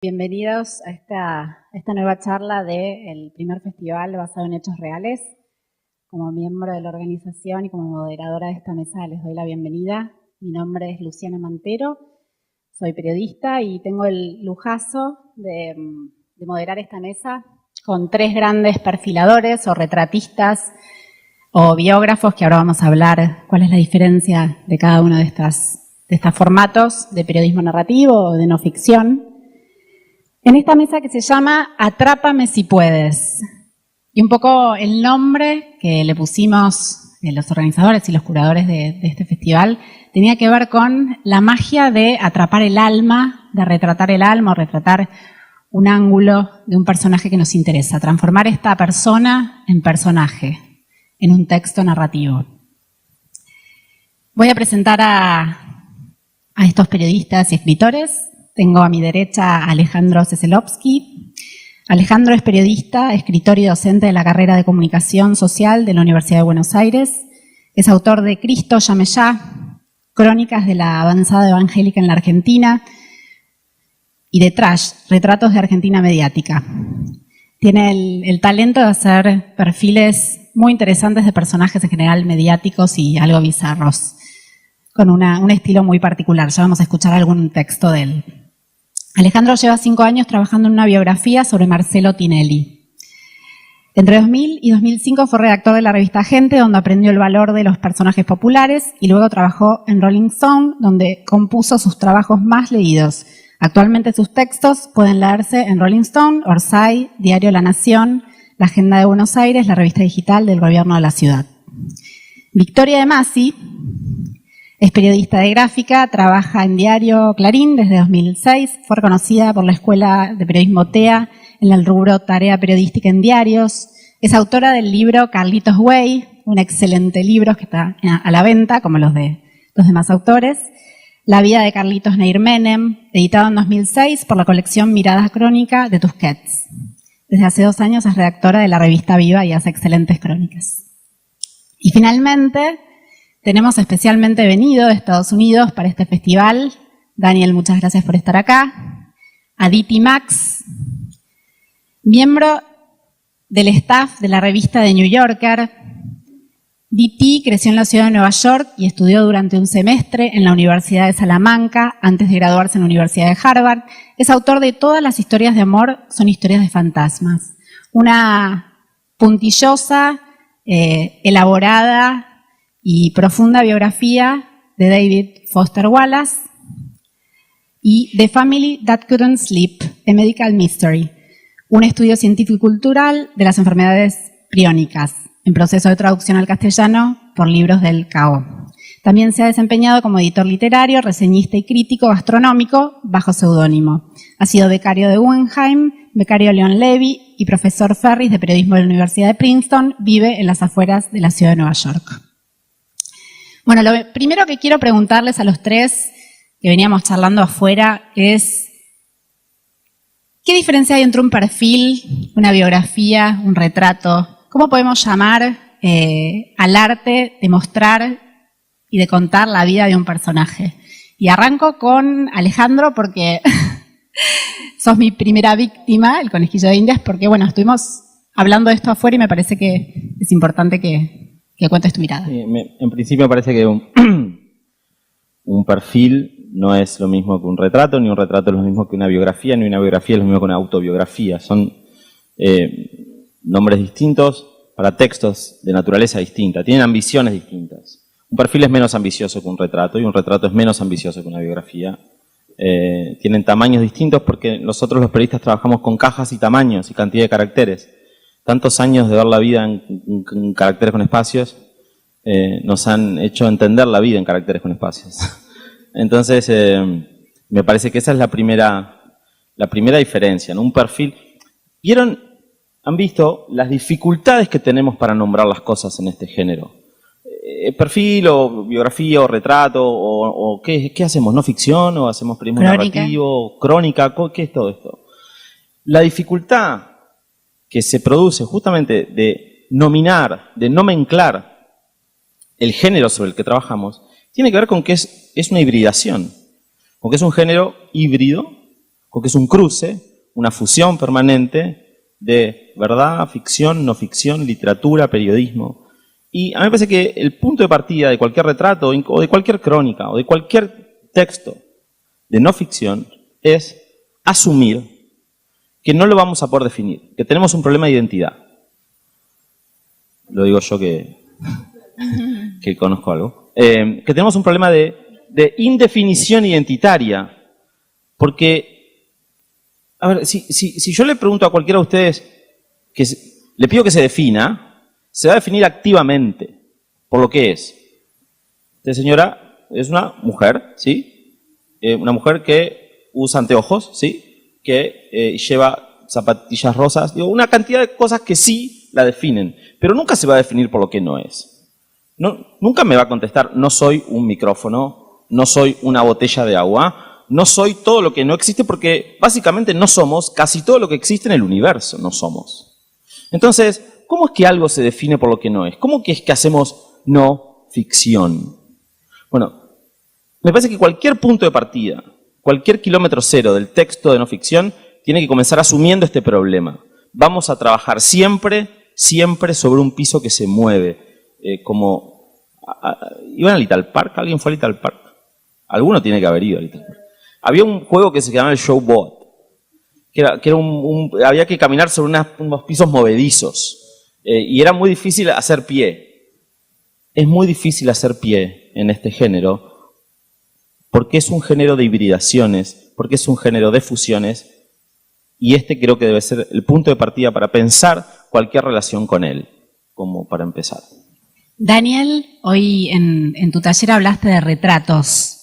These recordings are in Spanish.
Bienvenidos a esta nueva charla del primer festival basado en hechos reales. Como miembro de la organización y como moderadora de esta mesa les doy la bienvenida. Mi nombre es Luciana Mantero, soy periodista y tengo el lujazo de moderar esta mesa con tres grandes perfiladores o retratistas o biógrafos, que ahora vamos a hablar cuál es la diferencia de cada uno de estos formatos de periodismo narrativo o de no ficción. En esta mesa que se llama Atrápame si puedes. Y un poco el nombre que le pusimos los organizadores y los curadores de este festival tenía que ver con la magia de atrapar el alma, de retratar el alma o retratar un ángulo de un personaje que nos interesa, transformar esta persona en personaje, en un texto narrativo. Voy a presentar a estos periodistas y escritores. Tengo a mi derecha a Alejandro Ceselovsky. Alejandro es periodista, escritor y docente de la carrera de Comunicación Social de la Universidad de Buenos Aires. Es autor de Cristo llame ya, Crónicas de la avanzada evangélica en la Argentina, y de Trash, Retratos de Argentina mediática. Tiene el talento de hacer perfiles muy interesantes de personajes en general mediáticos y algo bizarros, con un estilo muy particular. Ya vamos a escuchar algún texto de él. Alejandro lleva 5 años trabajando en una biografía sobre Marcelo Tinelli. Entre 2000 y 2005 fue redactor de la revista Gente, donde aprendió el valor de los personajes populares, y luego trabajó en Rolling Stone, donde compuso sus trabajos más leídos. Actualmente sus textos pueden leerse en Rolling Stone, Orsay, Diario La Nación, La Agenda de Buenos Aires, la revista digital del gobierno de la ciudad. Victoria de Masi es periodista de gráfica, trabaja en Diario Clarín desde 2006, fue reconocida por la Escuela de Periodismo TEA en el rubro Tarea Periodística en Diarios, es autora del libro Carlitos Way, un excelente libro que está a la venta, como los de los demás autores, La vida de Carlitos Neir Menem, editado en 2006 por la colección Mirada Crónica de Tusquets. Desde hace 2 años es redactora de la revista Viva y hace excelentes crónicas. Y finalmente tenemos especialmente venido de Estados Unidos para este festival. Daniel, muchas gracias por estar acá. Aditi Max, miembro del staff de la revista The New Yorker. DT creció en la ciudad de Nueva York y estudió durante un semestre en la Universidad de Salamanca antes de graduarse en la Universidad de Harvard. Es autor de Todas las historias de amor son historias de fantasmas. Una puntillosa, elaborada y profunda biografía de David Foster Wallace, y The Family That Couldn't Sleep, A Medical Mystery, un estudio científico y cultural de las enfermedades priónicas, en proceso de traducción al castellano por Libros del Cao. También se ha desempeñado como editor literario, reseñista y crítico gastronómico bajo seudónimo. Ha sido becario de Guggenheim, becario de Leon Levy y profesor Ferris de periodismo de la Universidad de Princeton. Vive en las afueras de la ciudad de Nueva York. Bueno, lo primero que quiero preguntarles a los tres que veníamos charlando afuera es ¿qué diferencia hay entre un perfil, una biografía, un retrato? ¿Cómo podemos llamar al arte de mostrar y de contar la vida de un personaje? Y arranco con Alejandro porque sos mi primera víctima, el conejillo de Indias, porque bueno, estuvimos hablando de esto afuera y me parece que es importante que cuentes tu mirada. Sí, en principio me parece que un perfil no es lo mismo que un retrato, ni un retrato es lo mismo que una biografía, ni una biografía es lo mismo que una autobiografía. Son nombres distintos para textos de naturaleza distinta, tienen ambiciones distintas. Un perfil es menos ambicioso que un retrato y un retrato es menos ambicioso que una biografía. Tienen tamaños distintos porque nosotros los periodistas trabajamos con cajas y tamaños y cantidad de caracteres. Tantos años de ver la vida en caracteres con espacios nos han hecho entender la vida en caracteres con espacios. Entonces, me parece que esa es la primera diferencia, ¿no? Un perfil. ¿Han visto las dificultades que tenemos para nombrar las cosas en este género? Perfil o biografía o retrato o ¿qué hacemos? ¿No ficción o hacemos periodismo narrativo? ¿Crónica? ¿Qué es todo esto? La dificultad que se produce justamente de nominar, de nomenclar el género sobre el que trabajamos, tiene que ver con que es una hibridación, con que es un género híbrido, porque es un cruce, una fusión permanente de verdad, ficción, no ficción, literatura, periodismo. Y a mí me parece que el punto de partida de cualquier retrato, o de cualquier crónica, o de cualquier texto de no ficción, es asumir que no lo vamos a poder definir, que tenemos un problema de identidad. Lo digo yo que conozco algo. Que tenemos un problema de indefinición identitaria. Porque, a ver, si yo le pregunto a cualquiera de ustedes, le pido que se defina, se va a definir activamente por lo que es. Esta señora es una mujer, ¿sí? Una mujer que usa anteojos, ¿sí? Que lleva zapatillas rosas, digo, una cantidad de cosas que sí la definen, pero nunca se va a definir por lo que no es. Nunca me va a contestar, no soy un micrófono, no soy una botella de agua, no soy todo lo que no existe, porque básicamente no somos casi todo lo que existe en el universo, no somos. Entonces, ¿cómo es que algo se define por lo que no es? ¿Cómo que es que hacemos no ficción? Bueno, me parece que cualquier punto de partida, cualquier kilómetro cero del texto de no ficción, tiene que comenzar asumiendo este problema. Vamos a trabajar siempre sobre un piso que se mueve. ¿Iban a Little Park? ¿Alguien fue a Little Park? Alguno tiene que haber ido a Little Park. Había un juego que se llamaba el Showboat, que era había que caminar sobre unos pisos movedizos, y era muy difícil hacer pie. Es muy difícil hacer pie en este género, porque es un género de hibridaciones, porque es un género de fusiones, y este creo que debe ser el punto de partida para pensar cualquier relación con él, como para empezar. Daniel, hoy en tu taller hablaste de retratos,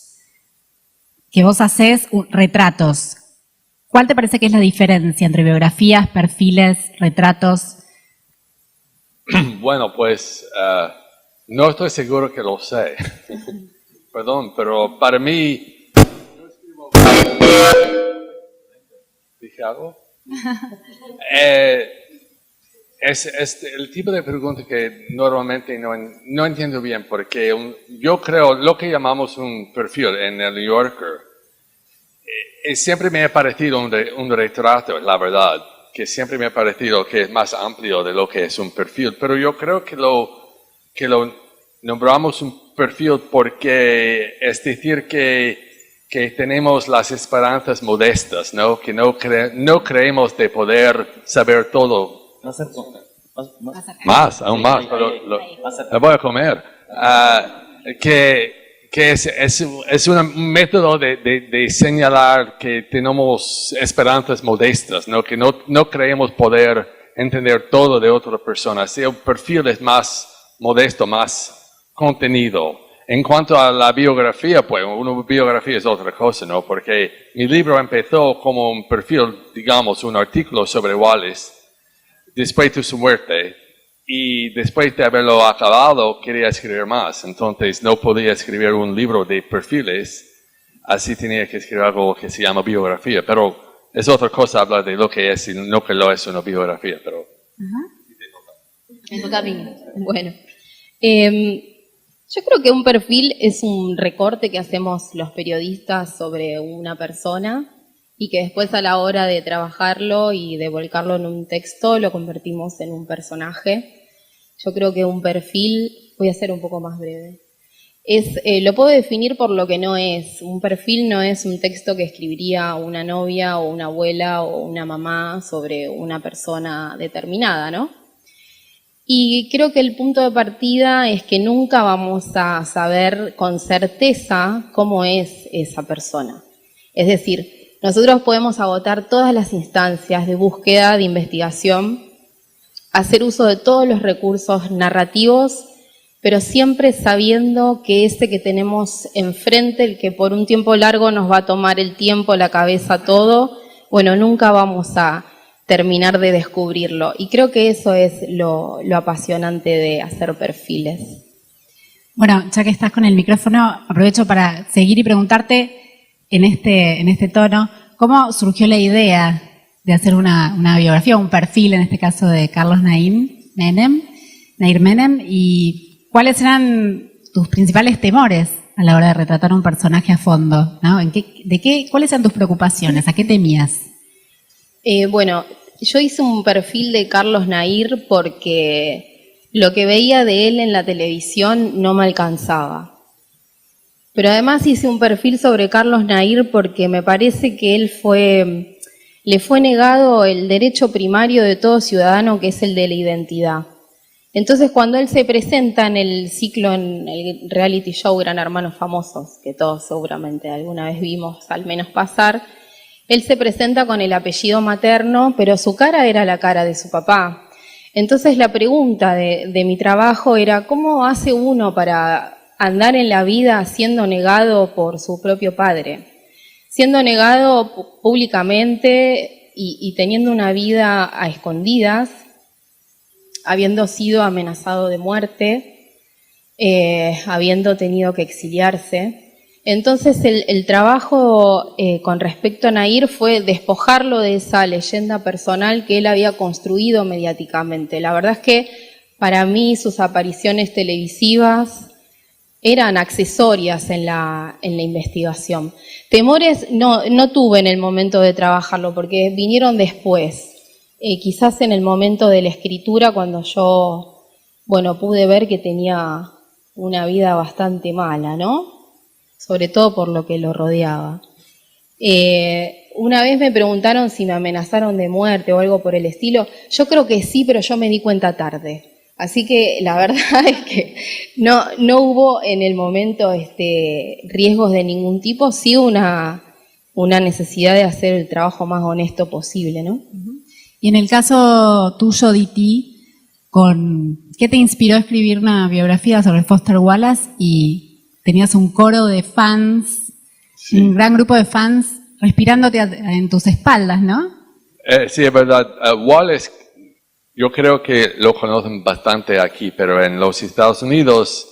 que vos hacés retratos. ¿Cuál te parece que es la diferencia entre biografías, perfiles, retratos? Bueno, pues no estoy seguro que lo sé. Perdón, pero para mí... ¿Dije algo? Es el tipo de pregunta que normalmente no entiendo bien, porque yo creo lo que llamamos un perfil en el New Yorker, siempre me ha parecido un retrato, la verdad, que siempre me ha parecido que es más amplio de lo que es un perfil, pero yo creo que lo nombramos un perfil porque es decir que tenemos las esperanzas modestas, ¿no? Que no creemos de poder saber todo. Aún más, pero lo voy a comer. Que es un método de señalar que tenemos esperanzas modestas, ¿no? Que no creemos poder entender todo de otra persona. Así el perfil es más modesto, más contenido. En cuanto a la biografía, pues una biografía es otra cosa, ¿no? Porque mi libro empezó como un perfil, digamos, un artículo sobre Wallace, después de su muerte, y después de haberlo acabado, quería escribir más. Entonces no podía escribir un libro de perfiles, así tenía que escribir algo que se llama biografía. Pero es otra cosa hablar de lo que es y no que lo es una biografía. Pero Me toca a mí. Bueno. Yo creo que un perfil es un recorte que hacemos los periodistas sobre una persona y que después a la hora de trabajarlo y de volcarlo en un texto lo convertimos en un personaje. Yo creo que un perfil, voy a ser un poco más breve, lo puedo definir por lo que no es. Un perfil no es un texto que escribiría una novia o una abuela o una mamá sobre una persona determinada, ¿no? Y creo que el punto de partida es que nunca vamos a saber con certeza cómo es esa persona. Es decir, nosotros podemos agotar todas las instancias de búsqueda, de investigación, hacer uso de todos los recursos narrativos, pero siempre sabiendo que ese que tenemos enfrente, el que por un tiempo largo nos va a tomar el tiempo, la cabeza, todo, bueno, nunca vamos a terminar de descubrirlo. Y creo que eso es lo apasionante de hacer perfiles. Bueno, ya que estás con el micrófono, aprovecho para seguir y preguntarte en este tono, ¿cómo surgió la idea de hacer una biografía, un perfil, en este caso de Carlos Nair Menem, y cuáles eran tus principales temores a la hora de retratar un personaje a fondo, ¿no? ¿Cuáles eran tus preocupaciones? ¿A qué temías? Bueno, yo hice un perfil de Carlos Nair porque lo que veía de él en la televisión no me alcanzaba. Pero además hice un perfil sobre Carlos Nair porque me parece que le fue negado el derecho primario de todo ciudadano, que es el de la identidad. Entonces, cuando él se presenta en el ciclo, en el reality show Gran Hermanos Famosos, que todos seguramente alguna vez vimos al menos pasar, él se presenta con el apellido materno, pero su cara era la cara de su papá. Entonces, la pregunta de mi trabajo era, ¿cómo hace uno para andar en la vida siendo negado por su propio padre? Siendo negado públicamente y teniendo una vida a escondidas, habiendo sido amenazado de muerte, habiendo tenido que exiliarse. Entonces el trabajo con respecto a Nair fue despojarlo de esa leyenda personal que él había construido mediáticamente. La verdad es que para mí sus apariciones televisivas eran accesorias en la investigación. Temores no tuve en el momento de trabajarlo porque vinieron después. Quizás en el momento de la escritura, cuando yo, pude ver que tenía una vida bastante mala, ¿no? Sobre todo por lo que lo rodeaba. Una vez me preguntaron si me amenazaron de muerte o algo por el estilo. Yo creo que sí, pero yo me di cuenta tarde. Así que la verdad es que no hubo en el momento riesgos de ningún tipo, sí una necesidad de hacer el trabajo más honesto posible, ¿no? Y en el caso tuyo, Diti, ¿qué te inspiró a escribir una biografía sobre Foster Wallace? Y tenías un coro de fans, sí, un gran grupo de fans respirándote en tus espaldas, ¿no? Sí, es verdad. Wallace, yo creo que lo conocen bastante aquí, pero en los Estados Unidos,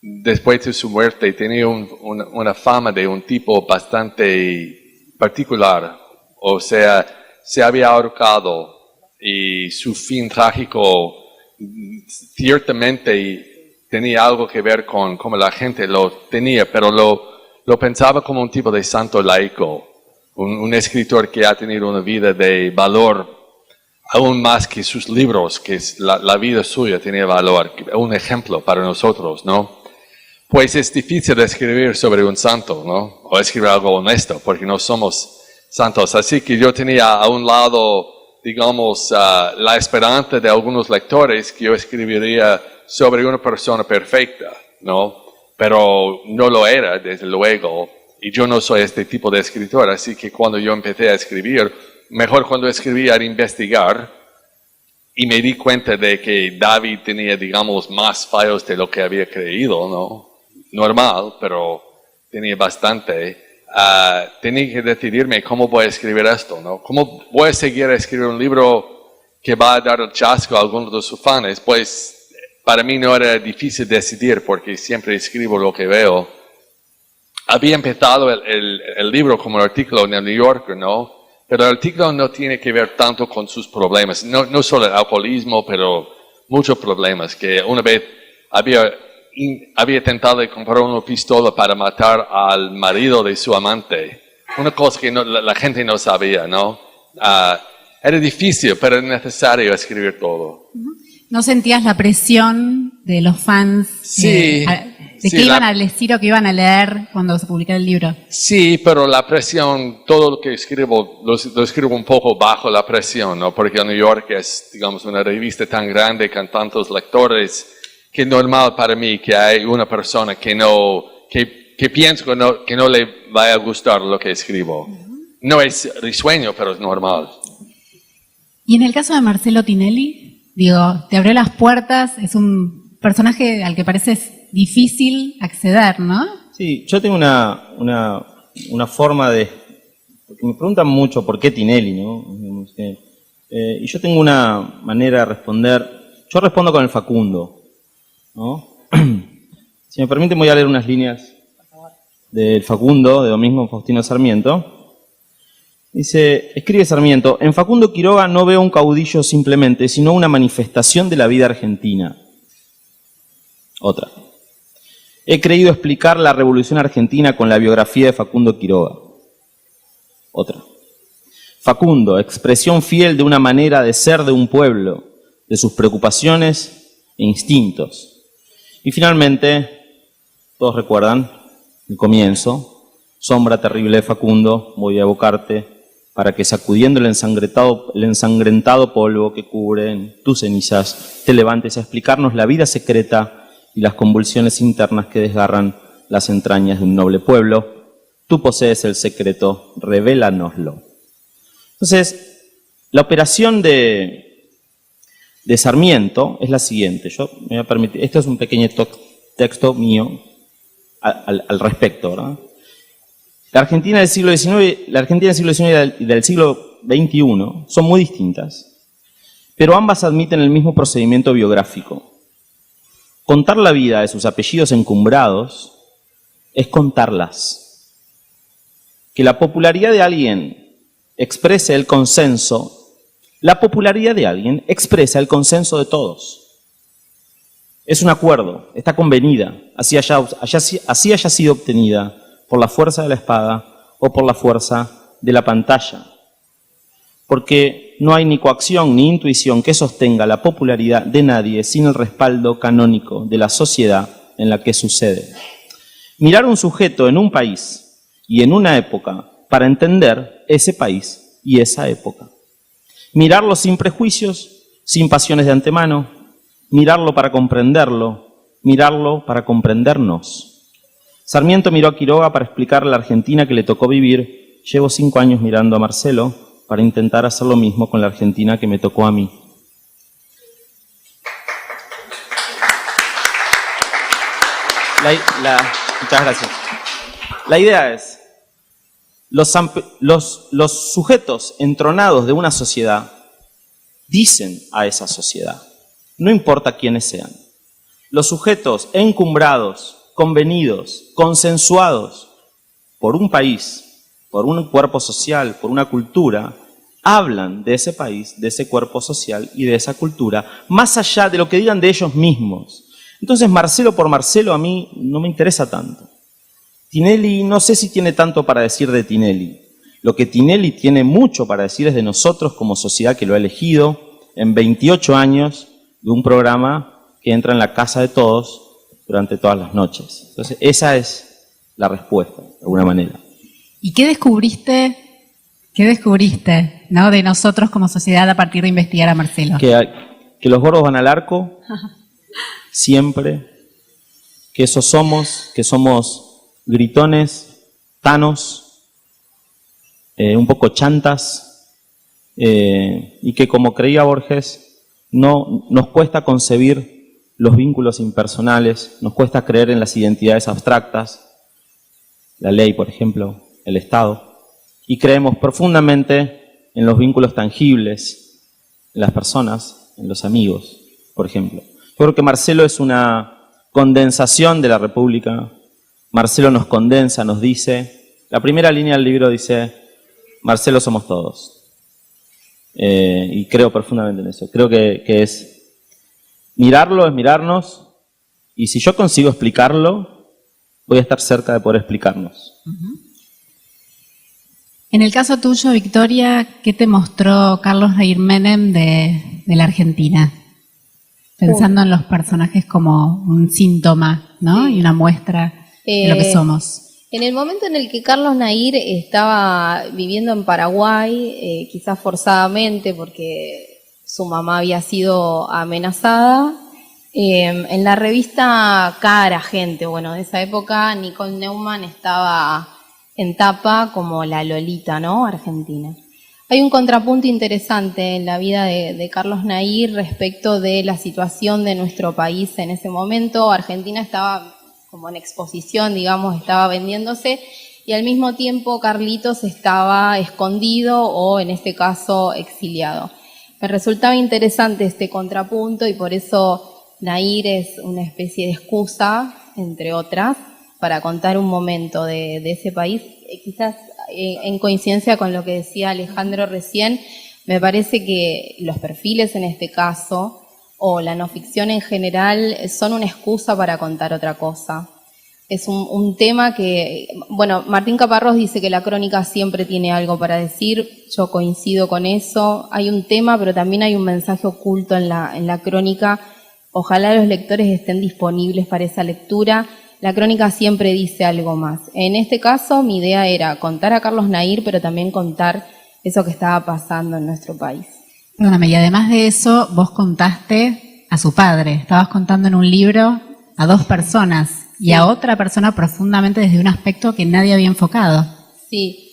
después de su muerte, tenía una fama de un tipo bastante particular. O sea, se había ahorcado y su fin trágico ciertamente tenía algo que ver con cómo la gente lo tenía, pero lo pensaba como un tipo de santo laico, un escritor que ha tenido una vida de valor aún más que sus libros, que la vida suya tenía valor, un ejemplo para nosotros, ¿no? Pues es difícil escribir sobre un santo, ¿no? O escribir algo honesto, porque no somos santos. Así que yo tenía a un lado, digamos, la esperanza de algunos lectores que yo escribiría sobre una persona perfecta, ¿no? Pero no lo era, desde luego, y yo no soy este tipo de escritor, así que cuando yo empecé a escribir, mejor cuando escribía era investigar, y me di cuenta de que David tenía, digamos, más fallos de lo que había creído, ¿no? Normal, pero tenía bastante. Tenía que decidirme cómo voy a escribir esto, ¿no? ¿Cómo voy a seguir a escribir un libro que va a dar el chasco a algunos de sus fans? Pues para mí no era difícil decidir porque siempre escribo lo que veo. Había empezado el libro como un artículo en el New Yorker, ¿no? Pero el artículo no tiene que ver tanto con sus problemas, no solo el alcoholismo, pero muchos problemas, que una vez había tentado comprar una pistola para matar al marido de su amante. Una cosa que la gente no sabía, ¿no? Era difícil, pero era necesario escribir todo. ¿No sentías la presión de los fans? Sí. ¿De qué iban a decir o qué iban a leer cuando se publicara el libro? Sí, pero la presión, todo lo que escribo, lo escribo un poco bajo la presión, ¿no? Porque el New York es, digamos, una revista tan grande con tantos lectores, que es normal para mí que hay una persona que pienso que no le vaya a gustar lo que escribo. No es risueño, pero es normal. Y en el caso de Marcelo Tinelli, te abrió las puertas, es un personaje al que parece difícil acceder, ¿no? Sí, yo tengo una forma de... Porque me preguntan mucho por qué Tinelli, ¿no? Y yo tengo una manera de responder. Yo respondo con el Facundo, ¿no? Si me permiten voy a leer unas líneas del Facundo, de Domingo Faustino Sarmiento. Dice, escribe Sarmiento, en Facundo Quiroga no veo un caudillo simplemente, sino una manifestación de la vida argentina. Otra. He creído explicar la Revolución Argentina con la biografía de Facundo Quiroga. Otra. Facundo, expresión fiel de una manera de ser de un pueblo, de sus preocupaciones e instintos. Y finalmente, todos recuerdan el comienzo, sombra terrible de Facundo, voy a evocarte para que sacudiendo el ensangrentado polvo que cubre tus cenizas, te levantes a explicarnos la vida secreta y las convulsiones internas que desgarran las entrañas de un noble pueblo. Tú posees el secreto, revélanoslo. Entonces, la operación de Sarmiento es la siguiente. Yo me voy a permitir, esto es un pequeño texto mío al respecto, ¿verdad? La Argentina del siglo XIX y del siglo XXI son muy distintas, pero ambas admiten el mismo procedimiento biográfico. Contar la vida de sus apellidos encumbrados es contarlas. Que la popularidad de alguien exprese el consenso, la popularidad de alguien expresa el consenso de todos. Es un acuerdo, está convenida, así haya sido obtenida por la fuerza de la espada o por la fuerza de la pantalla. Porque no hay ni coacción ni intuición que sostenga la popularidad de nadie sin el respaldo canónico de la sociedad en la que sucede. Mirar un sujeto en un país y en una época para entender ese país y esa época. Mirarlo sin prejuicios, sin pasiones de antemano, mirarlo para comprenderlo, mirarlo para comprendernos. Sarmiento miró a Quiroga para explicar la Argentina que le tocó vivir. Llevo 5 años mirando a Marcelo para intentar hacer lo mismo con la Argentina que me tocó a mí. Muchas gracias. La idea es, los sujetos entronados de una sociedad dicen a esa sociedad, no importa quiénes sean. Los sujetos encumbrados, convenidos, consensuados por un país, por un cuerpo social, por una cultura, hablan de ese país, de ese cuerpo social y de esa cultura, más allá de lo que digan de ellos mismos. Entonces, Marcelo por Marcelo a mí no me interesa tanto. Tinelli, no sé si tiene tanto para decir de Tinelli. Lo que Tinelli tiene mucho para decir es de nosotros como sociedad que lo ha elegido en 28 años de un programa que entra en la casa de todos durante todas las noches. Entonces, esa es la respuesta, de alguna manera. ¿Y qué descubriste, ¿no? de nosotros como sociedad a partir de investigar a Marcelo? Que los gordos van al arco, siempre, que eso somos, que somos gritones, tanos, un poco chantas, y que como creía Borges, no nos cuesta concebir los vínculos impersonales, nos cuesta creer en las identidades abstractas, la ley, por ejemplo, el Estado, y creemos profundamente en los vínculos tangibles, en las personas, en los amigos, por ejemplo. Yo creo que Marcelo es una condensación de la República. Marcelo nos condensa, nos dice, la primera línea del libro dice, Marcelo somos todos. Y creo profundamente en eso. Creo que es mirarlo, es mirarnos, y si yo consigo explicarlo, voy a estar cerca de poder explicarnos. En el caso tuyo, Victoria, ¿qué te mostró Carlos Nair Menem de la Argentina? Pensando en los personajes como un síntoma, ¿no? Y una muestra de lo que somos. En el momento en el que Carlos Nair estaba viviendo en Paraguay, quizás forzadamente porque su mamá había sido amenazada, en la revista Cara Gente, bueno, de esa época, Nicole Neumann estaba en tapa como la Lolita, ¿no? Argentina. Hay un contrapunto interesante en la vida de Carlos Nair respecto de la situación de nuestro país en ese momento. Argentina estaba como en exposición, digamos, estaba vendiéndose, y al mismo tiempo Carlitos estaba escondido o, en este caso, exiliado. Me resultaba interesante este contrapunto y por eso Nair es una especie de excusa, entre otras, para contar un momento de ese país. Quizás en coincidencia con lo que decía Alejandro recién, me parece que los perfiles en este caso, o la no ficción en general, son una excusa para contar otra cosa. Es un tema que, bueno, Martín Caparrós dice que la crónica siempre tiene algo para decir, yo coincido con eso. Hay un tema, pero también hay un mensaje oculto en la crónica. Ojalá los lectores estén disponibles para esa lectura. La crónica siempre dice algo más. En este caso, mi idea era contar a Carlos Nahir, pero también contar eso que estaba pasando en nuestro país. Perdóname, y además de eso, vos contaste a su padre. Estabas contando en un libro a dos personas y a otra persona profundamente desde un aspecto que nadie había enfocado. Sí.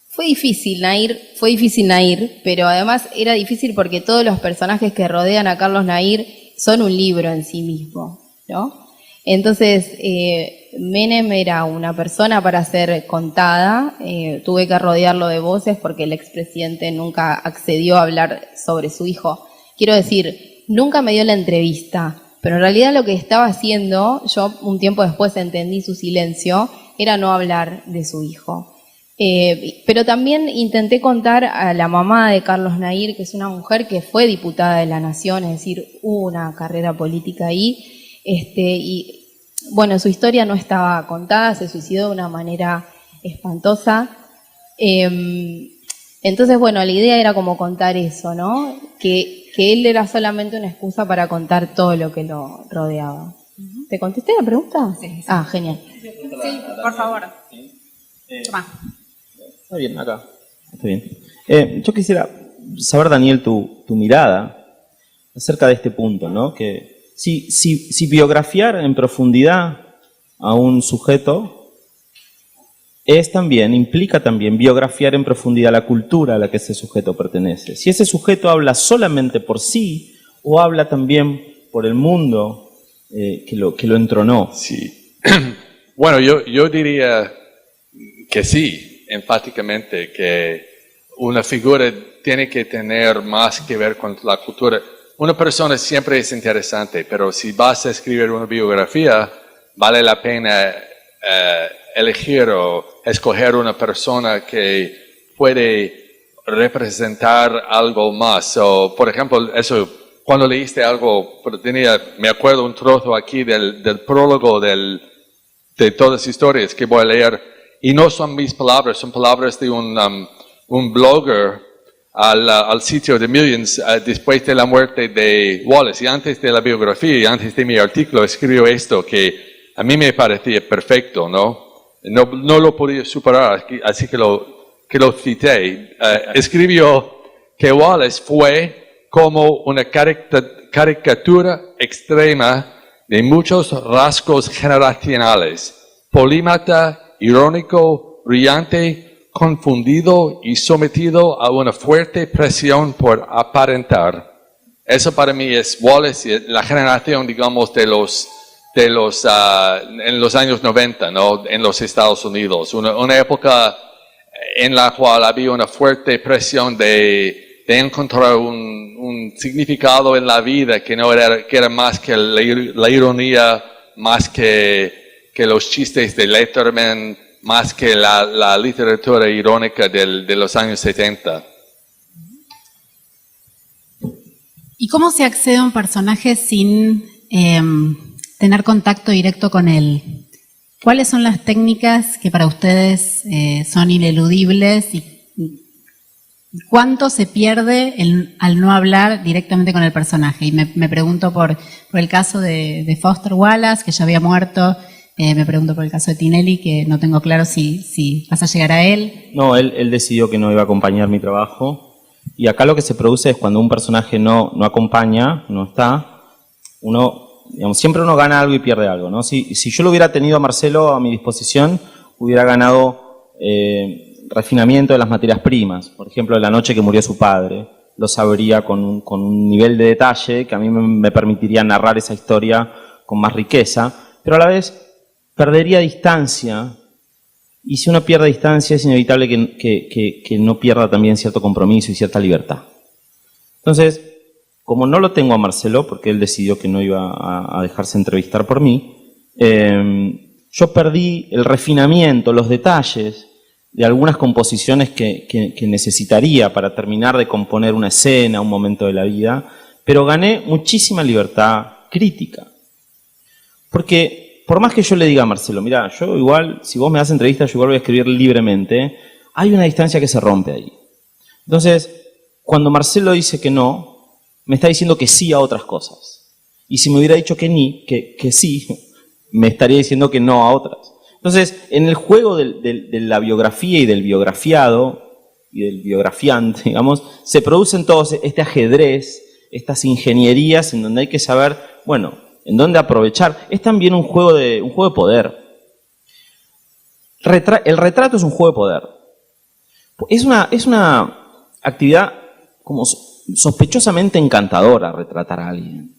Fue difícil, Nahir, pero además era difícil porque todos los personajes que rodean a Carlos Nahir son un libro en sí mismo, ¿no? Entonces, Menem era una persona para ser contada, tuve que rodearlo de voces porque el expresidente nunca accedió a hablar sobre su hijo. Quiero decir, nunca me dio la entrevista, pero en realidad lo que estaba haciendo, yo un tiempo después entendí su silencio, era no hablar de su hijo. Pero también intenté contar a la mamá de Carlos Nahir, que es una mujer que fue diputada de la Nación, es decir, hubo una carrera política ahí, y bueno, su historia no estaba contada, se suicidó de una manera espantosa. Entonces, bueno, la idea era como contar eso, ¿no? Que él era solamente una excusa para contar todo lo que lo rodeaba. ¿Te contesté la pregunta? Sí. Ah, genial. Sí, por favor. Toma. Está bien, acá. Está bien. Yo quisiera saber, Daniel, tu mirada acerca de este punto, ¿no? Que si biografiar en profundidad a un sujeto implica también biografiar en profundidad la cultura a la que ese sujeto pertenece. Si ese sujeto habla solamente por sí o habla también por el mundo que lo entronó. Sí. Bueno, yo diría que sí, enfáticamente, que una figura tiene que tener más que ver con la cultura. Una persona siempre es interesante, pero si vas a escribir una biografía, vale la pena elegir o escoger una persona que puede representar algo más. O, por ejemplo, eso, cuando leíste algo, me acuerdo un trozo aquí del prólogo de todas las historias que voy a leer, y no son mis palabras, son palabras de un blogger al sitio de Millions después de la muerte de Wallace. Y antes de la biografía y antes de mi artículo escribió esto que a mí me parecía perfecto, ¿no? No lo podía superar, así que lo cité. Escribió que Wallace fue como una caricatura extrema de muchos rasgos generacionales. Polímata, irónico, brillante, confundido y sometido a una fuerte presión por aparentar. Eso para mí es Wallace, la generación, digamos, en los años 90, ¿no? En los Estados Unidos. Una época en la cual había una fuerte presión de encontrar un significado en la vida que era más que la ironía, más que los chistes de Letterman, más que la literatura irónica de los años 70. ¿Y cómo se accede a un personaje sin tener contacto directo con él? ¿Cuáles son las técnicas que para ustedes son ineludibles y cuánto se pierde al no hablar directamente con el personaje? Y me pregunto por el caso de Foster Wallace, que ya había muerto, me pregunto por el caso de Tinelli, que no tengo claro si vas a llegar a él. No, él decidió que no iba a acompañar mi trabajo, y acá lo que se produce es cuando un personaje no acompaña, no está, siempre uno gana algo y pierde algo, ¿no? Si yo lo hubiera tenido a Marcelo a mi disposición, hubiera ganado refinamiento de las materias primas. Por ejemplo, de la noche que murió su padre, lo sabría con un nivel de detalle que a mí me permitiría narrar esa historia con más riqueza, pero a la vez perdería distancia, y si uno pierde distancia es inevitable que no pierda también cierto compromiso y cierta libertad. Entonces, como no lo tengo a Marcelo, porque él decidió que no iba a dejarse entrevistar por mí, yo perdí el refinamiento, los detalles de algunas composiciones que necesitaría para terminar de componer una escena, un momento de la vida, pero gané muchísima libertad crítica. Porque por más que yo le diga a Marcelo, mira, yo igual, si vos me das entrevista, yo igual voy a escribir libremente, hay una distancia que se rompe ahí. Entonces, cuando Marcelo dice que no, me está diciendo que sí a otras cosas. Y si me hubiera dicho que sí, me estaría diciendo que no a otras. Entonces, en el juego de la biografía y del biografiado, y del biografiante, digamos, se producen todos este ajedrez, estas ingenierías en donde hay que saber, bueno, en dónde aprovechar. Es también un juego de poder. El retrato es un juego de poder. Es una actividad como sospechosamente encantadora retratar a alguien.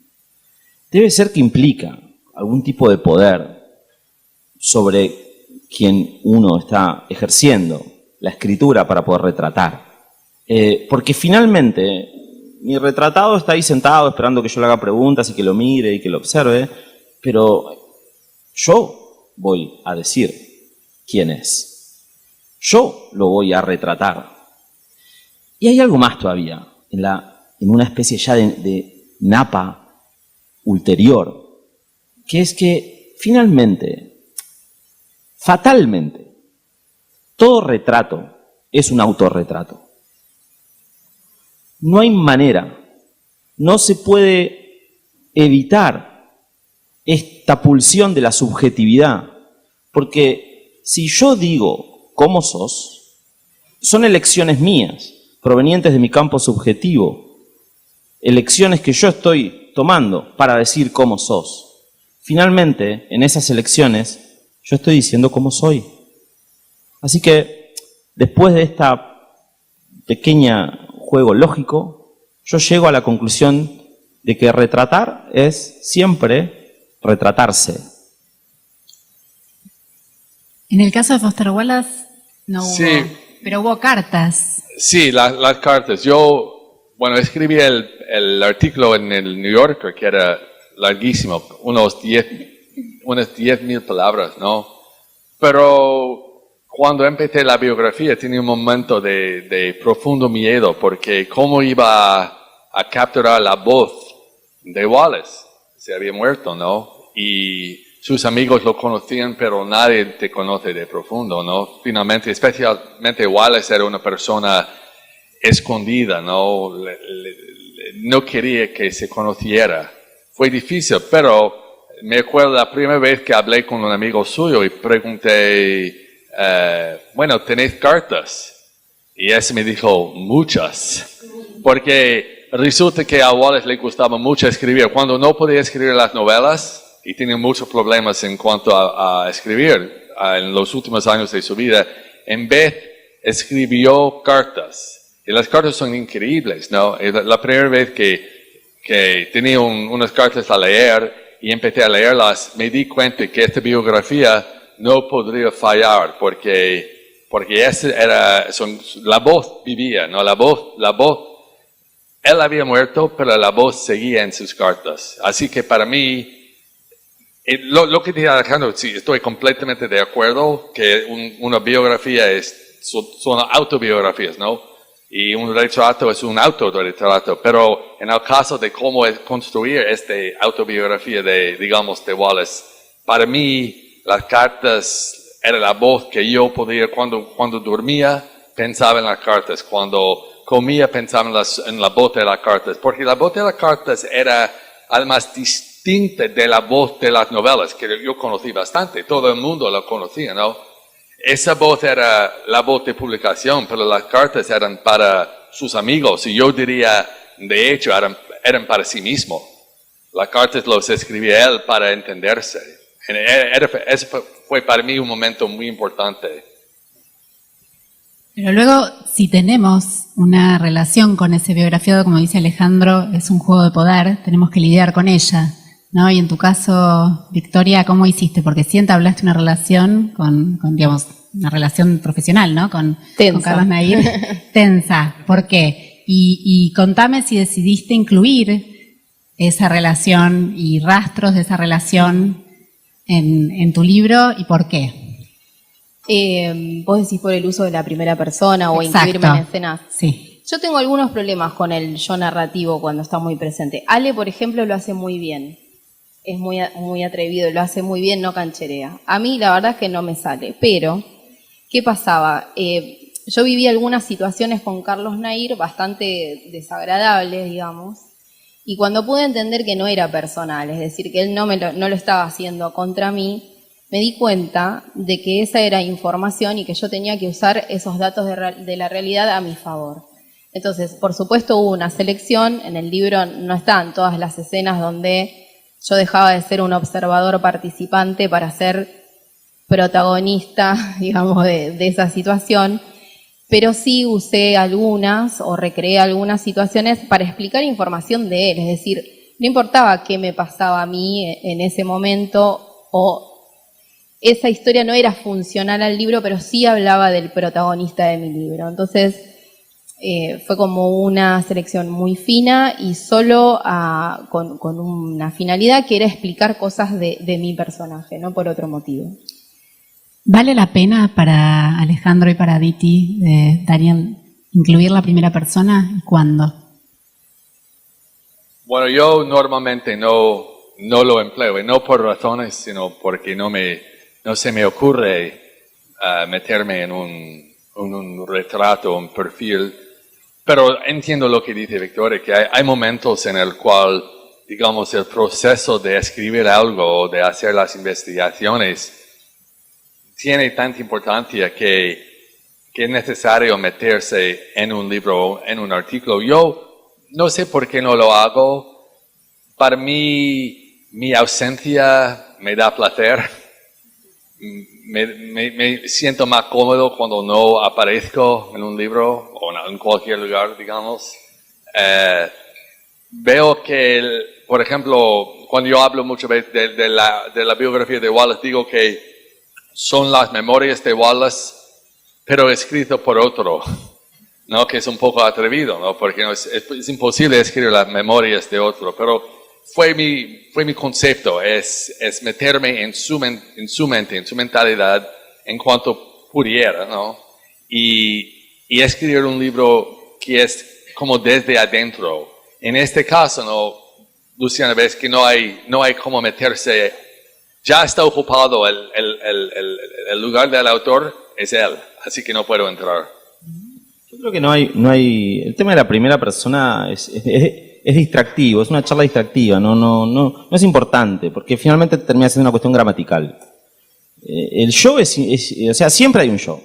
Debe ser que implica algún tipo de poder sobre quien uno está ejerciendo la escritura para poder retratar. Porque finalmente mi retratado está ahí sentado esperando que yo le haga preguntas y que lo mire y que lo observe, pero yo voy a decir quién es. Yo lo voy a retratar. Y hay algo más todavía, en una especie ya de napa ulterior, que es que finalmente, fatalmente, todo retrato es un autorretrato. No hay manera, no se puede evitar esta pulsión de la subjetividad, porque si yo digo cómo sos, son elecciones mías, provenientes de mi campo subjetivo, elecciones que yo estoy tomando para decir cómo sos. Finalmente, en esas elecciones, yo estoy diciendo cómo soy. Así que, después de esta pequeña juego lógico, yo llego a la conclusión de que retratar es siempre retratarse. En el caso de Foster Wallace no hubo, Sí. pero hubo cartas. Sí, las cartas. Yo, escribí el artículo en el New Yorker que era larguísimo, unas 10,000 palabras, ¿no? Pero cuando empecé la biografía tenía un momento de profundo miedo porque cómo iba a capturar la voz de Wallace. Se había muerto, ¿no? Y sus amigos lo conocían, pero nadie te conoce de profundo, ¿no? Finalmente, especialmente Wallace era una persona escondida, ¿no? No quería que se conociera. Fue difícil, pero me acuerdo la primera vez que hablé con un amigo suyo y pregunté, ¿tenéis cartas? Y ese me dijo, muchas. Porque resulta que a Wallace le gustaba mucho escribir. Cuando no podía escribir las novelas y tenía muchos problemas en cuanto a escribir en los últimos años de su vida, en vez escribió cartas. Y las cartas son increíbles, ¿no? La primera vez que tenía unas cartas a leer y empecé a leerlas, me di cuenta que esta biografía no podría fallar porque la voz vivía, ¿no? La voz, él había muerto, pero la voz seguía en sus cartas. Así que para mí, lo que dice Alejandro, sí, estoy completamente de acuerdo que una biografía son autobiografías, ¿no? Y un retrato es un autorretrato, pero en el caso de cómo construir esta autobiografía de Wallace, para mí las cartas eran la voz que yo podía, cuando dormía, pensaba en las cartas, cuando comía, pensaba en la voz de las cartas, porque la voz de las cartas era además distinta de la voz de las novelas, que yo conocí bastante, todo el mundo la conocía, ¿no? Esa voz era la voz de publicación, pero las cartas eran para sus amigos, y yo diría, de hecho, eran para sí mismo. Las cartas los escribía él para entenderse. Ese fue para mí un momento muy importante. Pero luego, si tenemos una relación con ese biografiado, como dice Alejandro, es un juego de poder, tenemos que lidiar con ella, ¿no? Y en tu caso, Victoria, ¿cómo hiciste? Porque sí entablaste una relación con digamos, una relación profesional, ¿no? Con Carlos Nair. Tensa. ¿Por qué? Y contame si decidiste incluir esa relación y rastros de esa relación en tu libro y por qué. Vos decís por el uso de la primera persona o Exacto. incluirme en escenas. Sí. Yo tengo algunos problemas con el yo narrativo cuando está muy presente. Ale, por ejemplo, lo hace muy bien. es muy atrevido, lo hace muy bien, no cancherea. A mí la verdad es que no me sale, pero ¿qué pasaba? Yo viví algunas situaciones con Carlos Nair bastante desagradables, digamos, y cuando pude entender que no era personal, es decir, que él no lo estaba haciendo contra mí, me di cuenta de que esa era información y que yo tenía que usar esos datos de la realidad a mi favor. Entonces, por supuesto, hubo una selección. En el libro no están todas las escenas donde yo dejaba de ser un observador participante para ser protagonista, digamos, de esa situación, pero sí usé algunas o recreé algunas situaciones para explicar información de él. Es decir, no importaba qué me pasaba a mí en ese momento, o esa historia no era funcional al libro, pero sí hablaba del protagonista de mi libro. Entonces, fue como una selección muy fina y solo con una finalidad que era explicar cosas de mi personaje, no por otro motivo. ¿Vale la pena para Alejandro y para Diti, Daniel, incluir la primera persona y cuándo? Bueno, yo normalmente no lo empleo, y no por razones, sino porque no se me ocurre meterme en un retrato, un perfil. Pero entiendo lo que dice Victoria, que hay momentos en el cual, digamos, el proceso de escribir algo o de hacer las investigaciones tiene tanta importancia que es necesario meterse en un libro, en un artículo. Yo no sé por qué no lo hago. Para mí, mi ausencia me da placer. Me siento más cómodo cuando no aparezco en un libro o en cualquier lugar, digamos. Veo que, por ejemplo, cuando yo hablo muchas veces de la biografía de Wallace, digo que son las memorias de Wallace, pero escrito por otro, ¿no? Que es un poco atrevido, ¿no? Porque es imposible escribir las memorias de otro, pero fue mi concepto, es meterme en su mente, en su mentalidad, en cuanto pudiera, ¿no? Y escribir un libro que es como desde adentro. En este caso, ¿no? Luciana, ves que no hay cómo meterse. Ya está ocupado el lugar del autor, es él, así que no puedo entrar. Yo creo que no hay. El tema de la primera persona es distractivo, es una charla distractiva, no es importante, porque finalmente termina siendo una cuestión gramatical. El yo o sea, siempre hay un yo.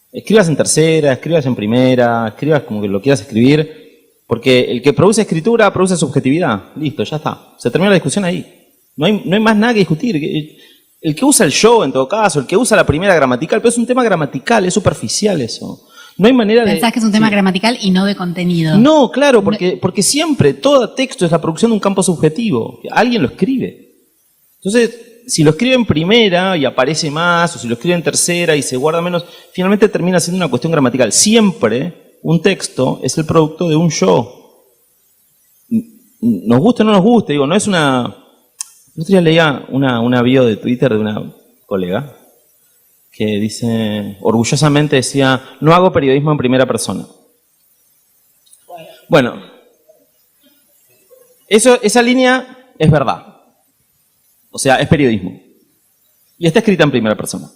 Escribas en tercera, escribas en primera, escribas como que lo quieras escribir, porque el que produce escritura produce subjetividad. Listo, ya está. Se termina la discusión ahí. No hay más nada que discutir. El que usa el yo, en todo caso, el que usa la primera gramatical, pero es un tema gramatical, es superficial eso. No hay manera de... Pensás que es un tema gramatical y no de contenido. No, claro, porque siempre, todo texto es la producción de un campo subjetivo. Alguien lo escribe. Entonces, si lo escribe en primera y aparece más, o si lo escribe en tercera y se guarda menos, finalmente termina siendo una cuestión gramatical. Siempre un texto es el producto de un yo. Nos guste o no nos guste, digo, no es una... El otro día leía una bio de Twitter de una colega que dice, orgullosamente decía, no hago periodismo en primera persona. Bueno, esa línea es verdad. O sea, es periodismo. Y está escrita en primera persona.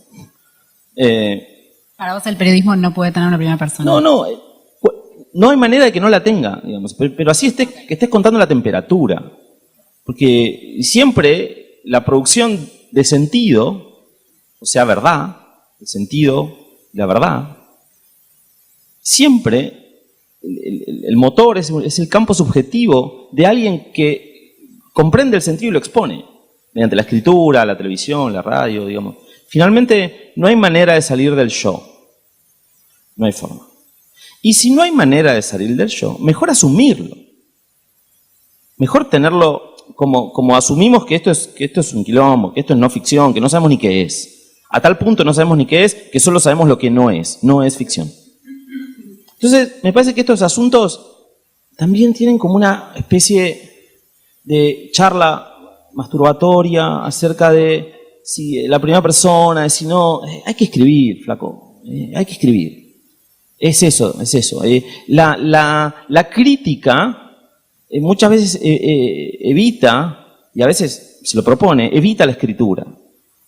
Para vos el periodismo no puede tener una primera persona. No hay manera de que no la tenga, digamos, pero así que estés contando la temperatura. Porque siempre la producción de sentido, o sea, verdad, el sentido y la verdad, siempre el motor es el campo subjetivo de alguien que comprende el sentido y lo expone, mediante la escritura, la televisión, la radio, digamos. Finalmente, no hay manera de salir del yo. No hay forma. Y si no hay manera de salir del yo, mejor asumirlo. Mejor tenerlo como asumimos que esto es un quilombo, que esto es no ficción, que no sabemos ni qué es. A tal punto no sabemos ni qué es, que solo sabemos lo que no es ficción. Entonces, me parece que estos asuntos también tienen como una especie de charla masturbatoria acerca de si la primera persona, de si no, hay que escribir, flaco, hay que escribir. Es eso. La crítica muchas veces evita y a veces se lo propone, evita la escritura,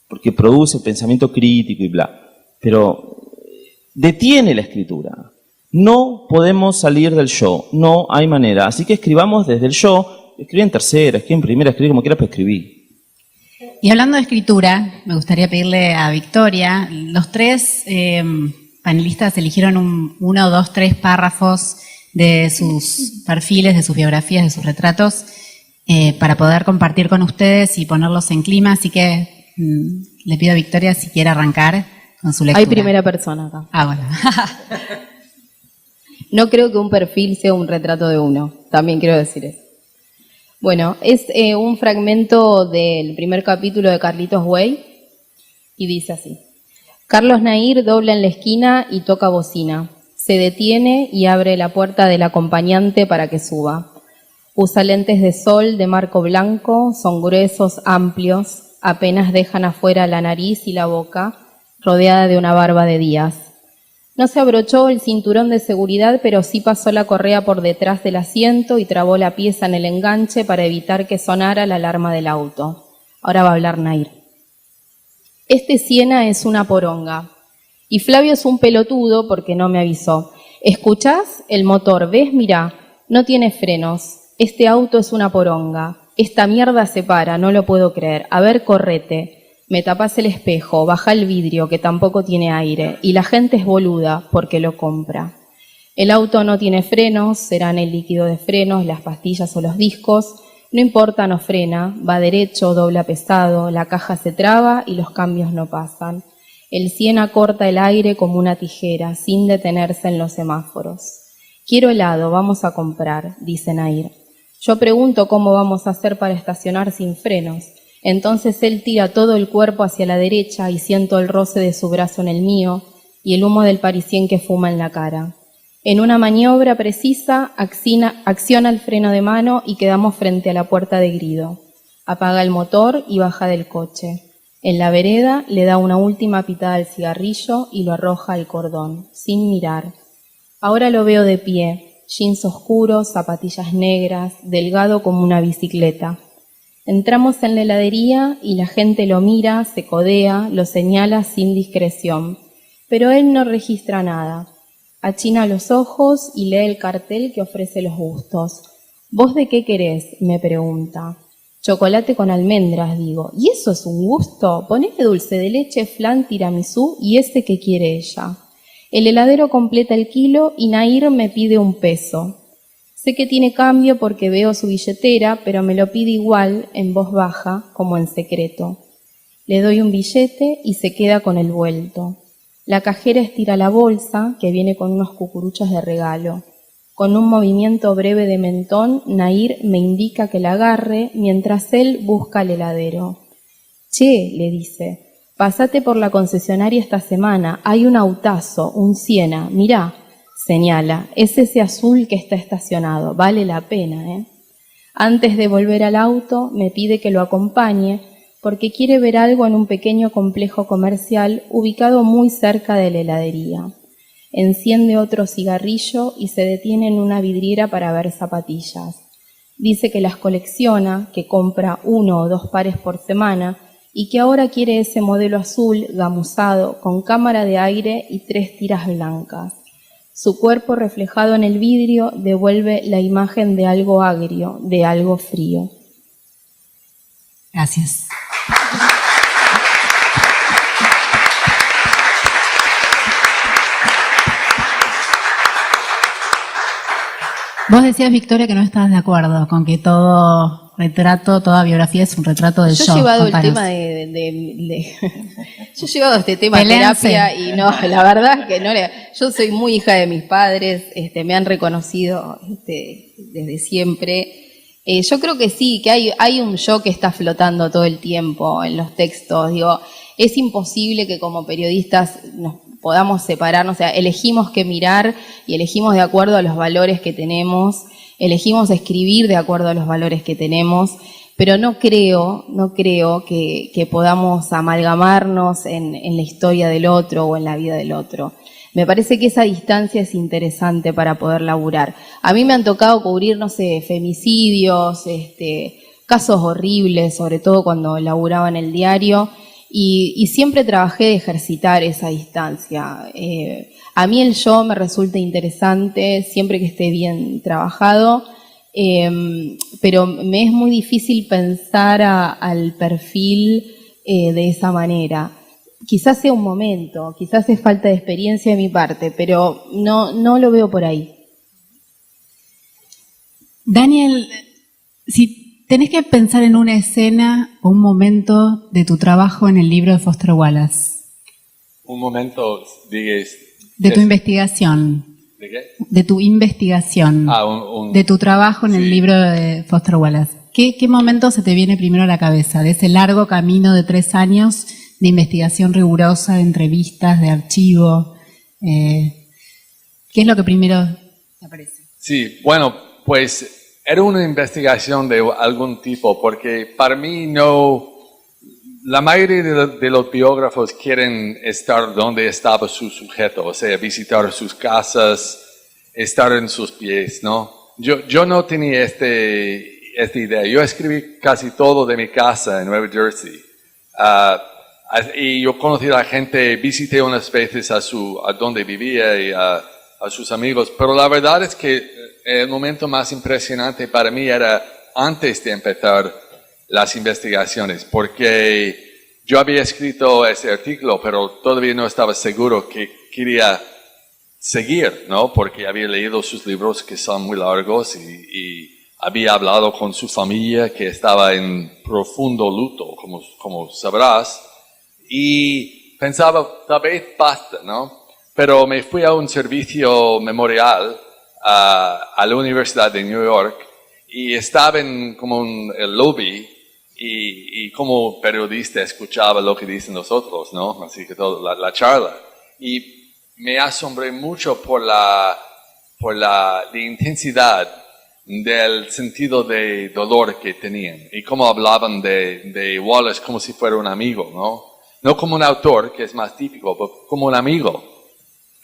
porque produce pensamiento crítico y bla, pero detiene la escritura. No podemos salir del yo, no hay manera. Así que escribamos desde el yo, escribí en tercera, escribí en primera, escribí como quieras, pero escribí. Y hablando de escritura, me gustaría pedirle a Victoria, los tres panelistas eligieron 1, 2, 3 párrafos de sus perfiles, de sus biografías, de sus retratos, para poder compartir con ustedes y ponerlos en clima, así que le pido a Victoria si quiere arrancar con su lectura. Hay primera persona acá. Ah, bueno. No creo que un perfil sea un retrato de uno, también quiero decir eso. Bueno, es un fragmento del primer capítulo de Carlitos Way y dice así. Carlos Nair dobla en la esquina y toca bocina. Se detiene y abre la puerta del acompañante para que suba. Usa lentes de sol de marco blanco, son gruesos, amplios, apenas dejan afuera la nariz y la boca, rodeada de una barba de días. No se abrochó el cinturón de seguridad, pero sí pasó la correa por detrás del asiento y trabó la pieza en el enganche para evitar que sonara la alarma del auto. Ahora va a hablar Nair. Este Siena es una poronga. Y Flavio es un pelotudo porque no me avisó. ¿Escuchás? El motor, ¿ves? Mirá, no tiene frenos. Este auto es una poronga. Esta mierda se para, no lo puedo creer. A ver, correte. Me tapás el espejo, baja el vidrio que tampoco tiene aire y la gente es boluda porque lo compra. El auto no tiene frenos, serán el líquido de frenos, las pastillas o los discos. No importa, no frena, va derecho, dobla pesado, la caja se traba y los cambios no pasan. El Siena corta el aire como una tijera, sin detenerse en los semáforos. Quiero helado, vamos a comprar, dice Nair. Yo pregunto cómo vamos a hacer para estacionar sin frenos. Entonces él tira todo el cuerpo hacia la derecha y siento el roce de su brazo en el mío y el humo del parisien que fuma en la cara. En una maniobra precisa, acciona el freno de mano y quedamos frente a la puerta de Grido. Apaga el motor y baja del coche. En la vereda le da una última pitada al cigarrillo y lo arroja al cordón, sin mirar. Ahora lo veo de pie, jeans oscuros, zapatillas negras, delgado como una bicicleta. Entramos en la heladería y la gente lo mira, se codea, lo señala sin discreción. Pero él no registra nada. Achina los ojos y lee el cartel que ofrece los gustos. ¿Vos de qué querés?, me pregunta. Chocolate con almendras, digo. ¿Y eso es un gusto? Ponele dulce de leche, flan, tiramisú y ese que quiere ella. El heladero completa el kilo y Nair me pide 1 peso. Sé que tiene cambio porque veo su billetera, pero me lo pide igual, en voz baja, como en secreto. Le doy un billete y se queda con el vuelto. La cajera estira la bolsa, que viene con unos cucuruchos de regalo. Con un movimiento breve de mentón, Nair me indica que la agarre, mientras él busca el heladero. Che, le dice, pasate por la concesionaria esta semana, hay un autazo, un Siena, mirá. Señala, es ese azul que está estacionado, vale la pena, ¿eh? Antes de volver al auto, me pide que lo acompañe porque quiere ver algo en un pequeño complejo comercial ubicado muy cerca de la heladería. Enciende otro cigarrillo y se detiene en una vidriera para ver zapatillas. Dice que las colecciona, que compra 1 o 2 pares por semana y que ahora quiere ese modelo azul gamuzado con cámara de aire y 3 tiras blancas. Su cuerpo reflejado en el vidrio devuelve la imagen de algo agrio, de algo frío. Gracias. Vos decías, Victoria, que no estabas de acuerdo con que todo retrato, toda biografía es un retrato del yo. Yo he llevado Contanos. el tema yo he llevado este tema a terapia y no, la verdad que no yo soy muy hija de mis padres, me han reconocido desde siempre. Yo creo que sí, que hay un yo que está flotando todo el tiempo en los textos. Digo, es imposible que como periodistas nos podamos separarnos, o sea, elegimos qué mirar y elegimos de acuerdo a los valores que tenemos, elegimos escribir de acuerdo a los valores que tenemos, pero no creo que podamos amalgamarnos en la historia del otro o en la vida del otro. Me parece que esa distancia es interesante para poder laburar. A mí me han tocado cubrir, no sé, femicidios, casos horribles, sobre todo cuando laburaba en el diario, y siempre trabajé de ejercitar esa distancia. A mí el yo me resulta interesante siempre que esté bien trabajado, pero me es muy difícil pensar al perfil de esa manera. Quizás sea un momento, quizás es falta de experiencia de mi parte, pero no lo veo por ahí. Daniel, si tenés que pensar en una escena o un momento de tu trabajo en el libro de Foster Wallace. Un momento, digas... De tu investigación. ¿De qué? De tu investigación. De tu trabajo en el libro de Foster Wallace. ¿Qué momento se te viene primero a la cabeza de ese largo camino de 3 años de investigación rigurosa, de entrevistas, de archivo? ¿Qué es lo que primero te aparece? Sí, bueno, pues era una investigación de algún tipo, porque para mí la mayoría de los biógrafos quieren estar donde estaba su sujeto, o sea, visitar sus casas, estar en sus pies, ¿no? Yo no tenía esta idea. Yo escribí casi todo de mi casa en Nueva Jersey. Y yo conocí a la gente, visité unas veces a donde vivía y a sus amigos, pero la verdad es que el momento más impresionante para mí era antes de empezar las investigaciones, porque yo había escrito ese artículo, pero todavía no estaba seguro que quería seguir, ¿no? Porque había leído sus libros que son muy largos y había hablado con su familia que estaba en profundo luto, como sabrás, y pensaba, tal vez basta, ¿no? Pero me fui a un servicio memorial a la Universidad de New York y estaba en como el lobby y como periodista escuchaba lo que dicen los otros, ¿no? Así que toda la charla. Y me asombré mucho por la intensidad del sentido de dolor que tenían y cómo hablaban de Wallace como si fuera un amigo, ¿no? No como un autor, que es más típico, pero como un amigo.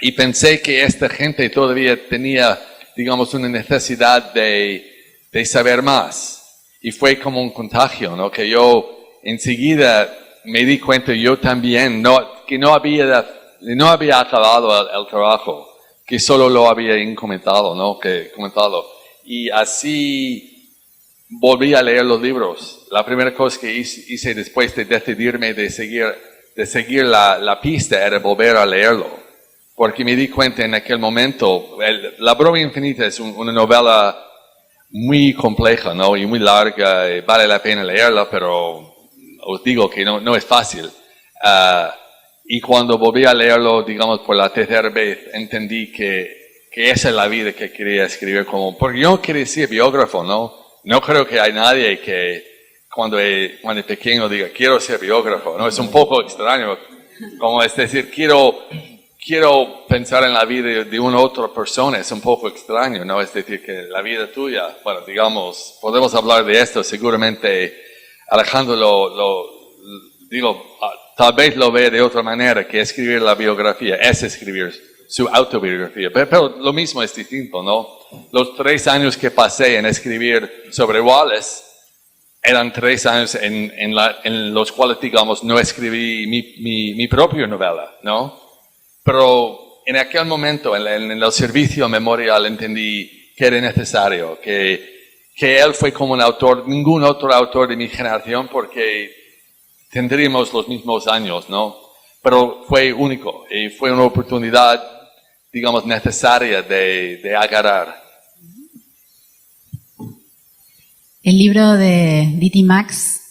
Y pensé que esta gente todavía tenía, digamos, una necesidad de saber más. Y fue como un contagio, ¿no? Que yo enseguida me di cuenta yo también, que no había acabado el trabajo, que solo lo había comentado, ¿no? Y así volví a leer los libros. La primera cosa que hice después de decidirme de seguir la pista era volver a leerlo. Porque me di cuenta en aquel momento, La broma infinita es una novela muy compleja, ¿no? Y muy larga, vale la pena leerla, pero os digo que no es fácil. Y cuando volví a leerlo, digamos, por la tercera vez, entendí que esa es la vida que quería escribir porque yo no quería ser biógrafo, ¿no? No creo que hay nadie que cuando es pequeño diga, quiero ser biógrafo, ¿no? Es un poco extraño, como es decir, quiero pensar en la vida de una otra persona, es un poco extraño, ¿no? Es decir, que la vida tuya, bueno, digamos, podemos hablar de esto, seguramente Alejandro tal vez lo ve de otra manera, que escribir la biografía es escribir su autobiografía, pero lo mismo es distinto, ¿no? Los 3 años que pasé en escribir sobre Wallace eran 3 años en los cuales, digamos, no escribí mi propia novela, ¿no? Pero en aquel momento, en el servicio memorial, entendí que era necesario, que él fue como un autor, ningún otro autor de mi generación, porque tendríamos los mismos años, ¿no? Pero fue único y fue una oportunidad, digamos, necesaria de agarrar. El libro de D.T. Max,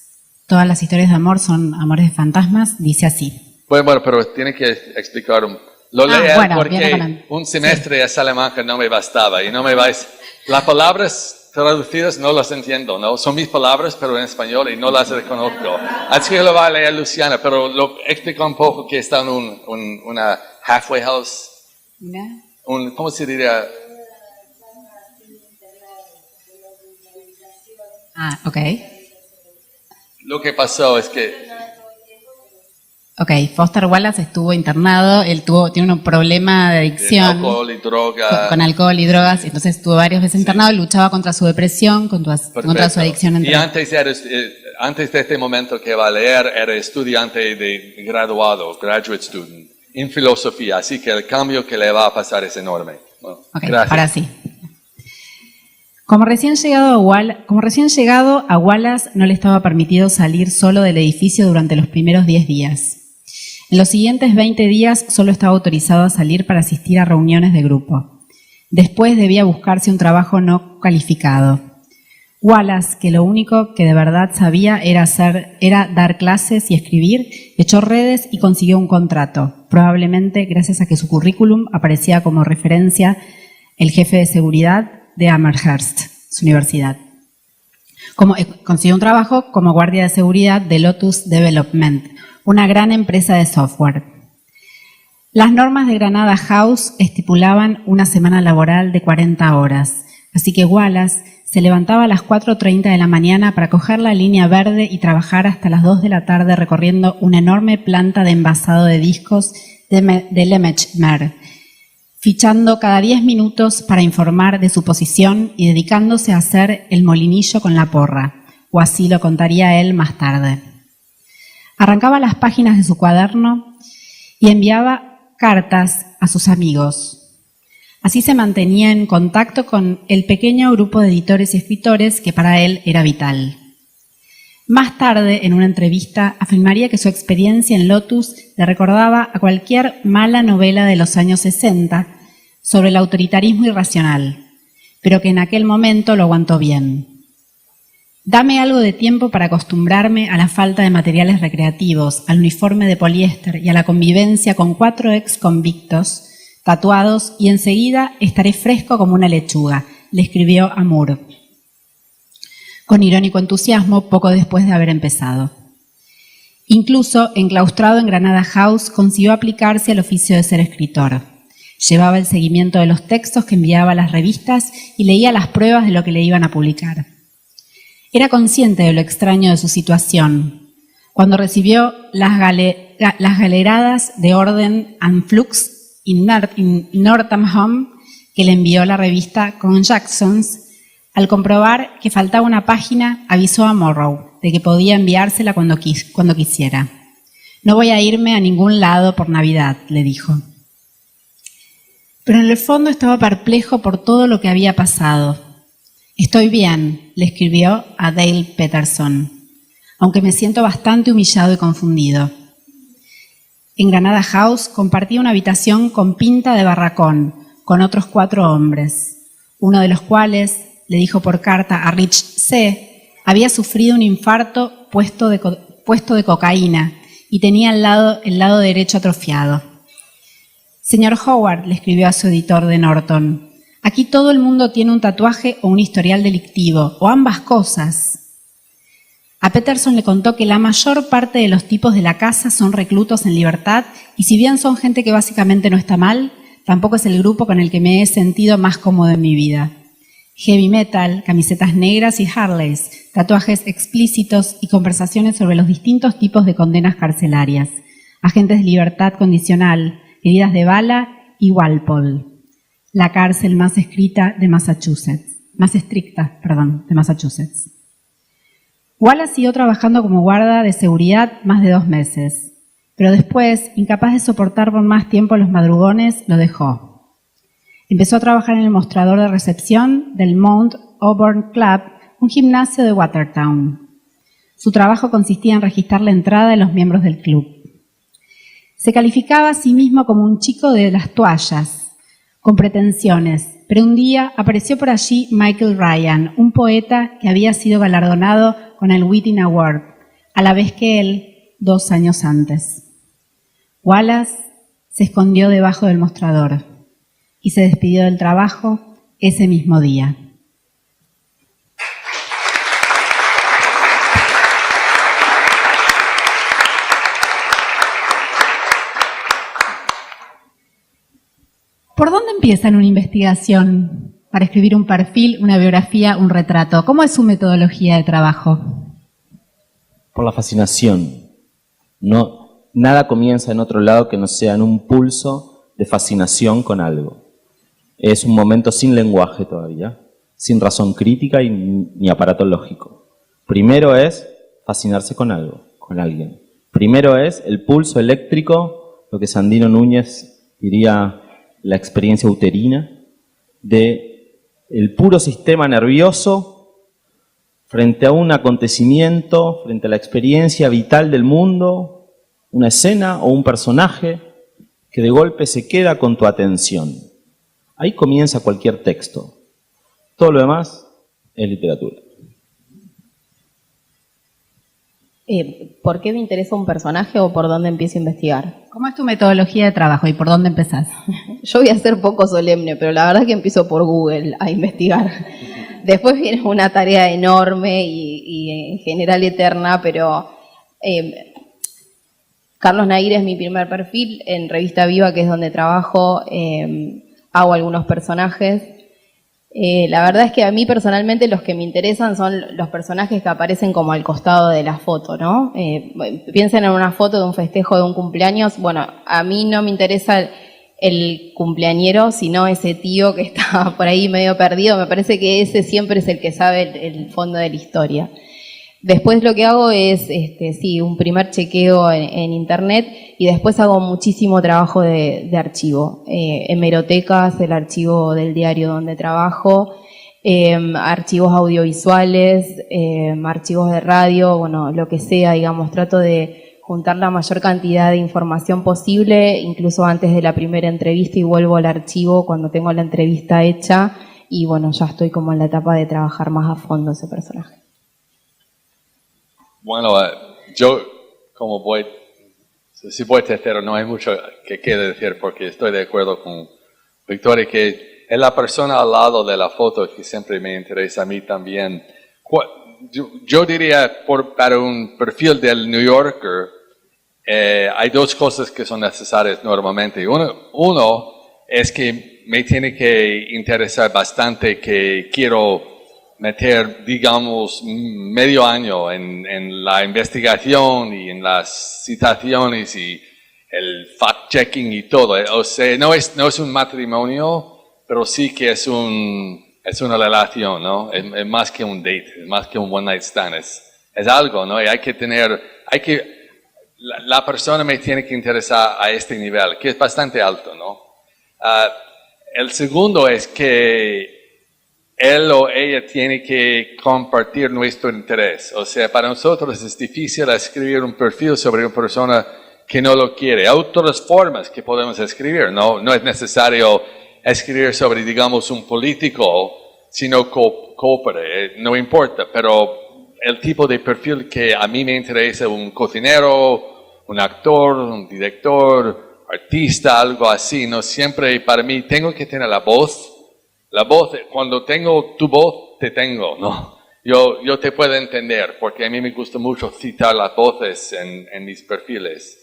Todas las historias de amor son amores de fantasmas, dice así. Bueno, pero tiene que explicar. Lo leí porque un semestre de Salamanca no me bastaba y no me vais. Las palabras traducidas no las entiendo, ¿no? Son mis palabras, pero en español y no las reconozco. Así que lo va a leer Luciana, pero lo explica un poco que está en una halfway house. ¿Cómo se diría? Ok. Lo que pasó es que Ok, Foster Wallace estuvo internado, él tiene un problema de adicción. Alcohol y drogas. Con alcohol y drogas, entonces estuvo varias veces internado, luchaba contra su depresión, contra su adicción. Y antes de este momento que va a leer, era estudiante de graduado, graduate student, en filosofía, así que el cambio que le va a pasar es enorme. Bueno, okay, gracias. Ahora sí. Como recién llegado a Wallace no le estaba permitido salir solo del edificio durante los primeros 10 días. En los siguientes 20 días solo estaba autorizado a salir para asistir a reuniones de grupo. Después debía buscarse un trabajo no calificado. Wallace, que lo único que de verdad sabía era dar clases y escribir, echó redes y consiguió un contrato, probablemente gracias a que su currículum aparecía como referencia el jefe de seguridad de Amherst, su universidad. Consiguió un trabajo como guardia de seguridad de Lotus Development, una gran empresa de software. Las normas de Granada House estipulaban una semana laboral de 40 horas, así que Wallace se levantaba a las 4:30 de la mañana para coger la línea verde y trabajar hasta las 2 de la tarde recorriendo una enorme planta de envasado de discos de Lemechmer, fichando cada 10 minutos para informar de su posición y dedicándose a hacer el molinillo con la porra, o así lo contaría él más tarde. Arrancaba las páginas de su cuaderno y enviaba cartas a sus amigos. Así se mantenía en contacto con el pequeño grupo de editores y escritores que para él era vital. Más tarde, en una entrevista, afirmaría que su experiencia en Lotus le recordaba a cualquier mala novela de los años 60 sobre el autoritarismo irracional, pero que en aquel momento lo aguantó bien. Dame algo de tiempo para acostumbrarme a la falta de materiales recreativos, al uniforme de poliéster y a la convivencia con 4 ex convictos tatuados y enseguida estaré fresco como una lechuga, le escribió a Moore, con irónico entusiasmo poco después de haber empezado. Incluso, enclaustrado en Granada House, consiguió aplicarse al oficio de ser escritor. Llevaba el seguimiento de los textos que enviaba a las revistas y leía las pruebas de lo que le iban a publicar. Era consciente de lo extraño de su situación. Cuando recibió las galeradas de Orden and Flux in Northampton que le envió la revista Con Jacksons, al comprobar que faltaba una página, avisó a Morrow de que podía enviársela cuando quisiera. No voy a irme a ningún lado por Navidad, le dijo. Pero en el fondo estaba perplejo por todo lo que había pasado. Estoy bien, le escribió a Dale Peterson, aunque me siento bastante humillado y confundido. En Granada House compartía una habitación con pinta de barracón, con otros 4 hombres, uno de los cuales, le dijo por carta a Rich C., había sufrido un infarto puesto de cocaína y tenía el lado derecho atrofiado. Señor Howard, le escribió a su editor de Norton, aquí todo el mundo tiene un tatuaje o un historial delictivo, o ambas cosas. A Peterson le contó que la mayor parte de los tipos de la casa son reclutos en libertad y si bien son gente que básicamente no está mal, tampoco es el grupo con el que me he sentido más cómodo en mi vida. Heavy metal, camisetas negras y Harleys, tatuajes explícitos y conversaciones sobre los distintos tipos de condenas carcelarias, agentes de libertad condicional, heridas de bala y Walpole, la cárcel más estricta de Massachusetts. Wallace siguió trabajando como guarda de seguridad más de 2 meses, pero después, incapaz de soportar por más tiempo los madrugones, lo dejó. Empezó a trabajar en el mostrador de recepción del Mount Auburn Club, un gimnasio de Watertown. Su trabajo consistía en registrar la entrada de los miembros del club. Se calificaba a sí mismo como un chico de las toallas, con pretensiones, pero un día apareció por allí Michael Ryan, un poeta que había sido galardonado con el Whiting Award, a la vez que él, 2 años antes. Wallace se escondió debajo del mostrador y se despidió del trabajo ese mismo día. ¿Por dónde empieza en una investigación para escribir un perfil, una biografía, un retrato? ¿Cómo es su metodología de trabajo? Por la fascinación. No nada comienza en otro lado que no sea en un pulso de fascinación con algo. Es un momento sin lenguaje todavía, sin razón crítica ni aparato lógico. Primero es fascinarse con algo, con alguien. Primero es el pulso eléctrico, lo que Sandino Núñez diría la experiencia uterina, de el puro sistema nervioso frente a un acontecimiento, frente a la experiencia vital del mundo, una escena o un personaje que de golpe se queda con tu atención. Ahí comienza cualquier texto. Todo lo demás es literatura. ¿Por qué me interesa un personaje o por dónde empiezo a investigar? ¿Cómo es tu metodología de trabajo y por dónde empezás? Yo voy a ser poco solemne, pero la verdad es que empiezo por Google a investigar. Después viene una tarea enorme y en general eterna, pero Carlos Nair es mi primer perfil. En Revista Viva, que es donde trabajo, hago algunos personajes. La verdad es que a mí personalmente los que me interesan son los personajes que aparecen como al costado de la foto, ¿no? Piensen en una foto de un festejo de un cumpleaños. Bueno, a mí no me interesa el cumpleañero, sino ese tío que está por ahí medio perdido. Me parece que ese siempre es el que sabe el fondo de la historia. Después lo que hago es, sí, un primer chequeo en internet y después hago muchísimo trabajo de archivo. Hemerotecas, el archivo del diario donde trabajo, archivos audiovisuales, archivos de radio, bueno, lo que sea, digamos, trato de juntar la mayor cantidad de información posible, incluso antes de la primera entrevista, y vuelvo al archivo cuando tengo la entrevista hecha y bueno, ya estoy como en la etapa de trabajar más a fondo ese personaje. Bueno, yo como voy tercero, no hay mucho que quiera decir porque estoy de acuerdo con Victoria que es la persona al lado de la foto que siempre me interesa a mí también. Yo diría para un perfil del New Yorker hay dos cosas que son necesarias normalmente. Uno es que me tiene que interesar bastante que quiero meter, digamos, medio año en la investigación y en las citaciones y el fact-checking y todo. O sea, no es un matrimonio, pero sí que es una relación, ¿no? Es más que un date, es más que un one night stand, es algo, ¿no? Y la persona me tiene que interesar a este nivel, que es bastante alto, ¿no? El segundo es que él o ella tiene que compartir nuestro interés. O sea, para nosotros es difícil escribir un perfil sobre una persona que no lo quiere. Hay otras formas que podemos escribir. No es necesario escribir sobre, digamos, un político, sino coopere. No importa, pero el tipo de perfil que a mí me interesa, un cocinero, un actor, un director, artista, algo así, no siempre para mí tengo que tener la voz. La voz, cuando tengo tu voz, te tengo, ¿no? Yo te puedo entender, porque a mí me gusta mucho citar las voces en mis perfiles.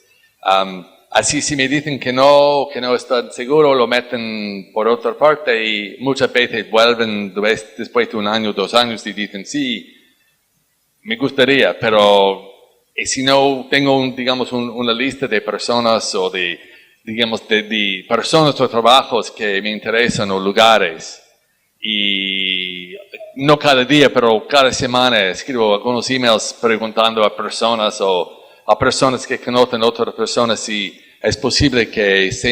Así si me dicen que no están seguros, lo meten por otra parte y muchas veces vuelven después de un año, 2 años y dicen, sí, me gustaría, pero si no tengo, digamos, una lista de personas o de personas o trabajos que me interesan o lugares. Y no cada día, pero cada semana escribo algunos emails preguntando a personas o a personas que conocen otras personas si es posible que se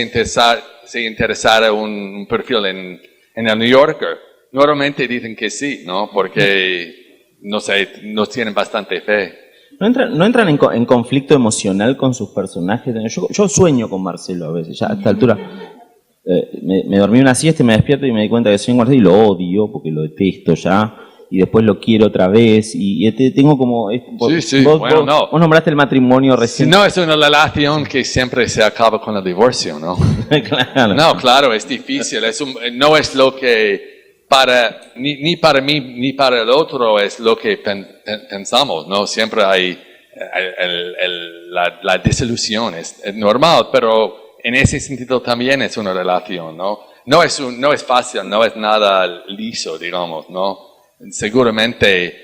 interesara un perfil en el New Yorker. Normalmente dicen que sí, ¿no? Porque, no sé, nos tienen bastante fe. ¿No entran en conflicto emocional con sus personajes? Yo sueño con Marcelo a veces, ya a esta altura. Me dormí una siesta y me despierto y me di cuenta que soy Marcelo y lo odio porque lo detesto ya. Y después lo quiero otra vez. Y tengo como... Sí, vos nombraste el matrimonio recién. Si no, es una relación que siempre se acaba con el divorcio, ¿no? Claro. No, claro, es difícil. No es lo que... ni para mí ni para el otro es lo que pensamos, ¿no? Siempre hay la desilusión, es normal, pero en ese sentido también es una relación, ¿no? No es fácil, no es nada liso, digamos, ¿no? Seguramente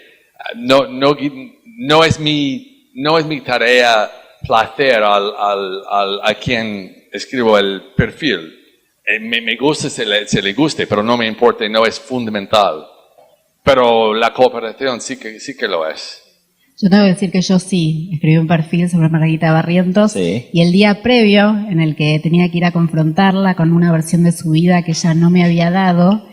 no es mi tarea placer a quien escribo el perfil. Me gusta si le guste, pero no me importa, no es fundamental. Pero la cooperación sí que lo es. Yo tengo que decir que yo sí escribí un perfil sobre Margarita Barrientos, Sí. y el día previo en el que tenía que ir a confrontarla con una versión de su vida que ella no me había dado,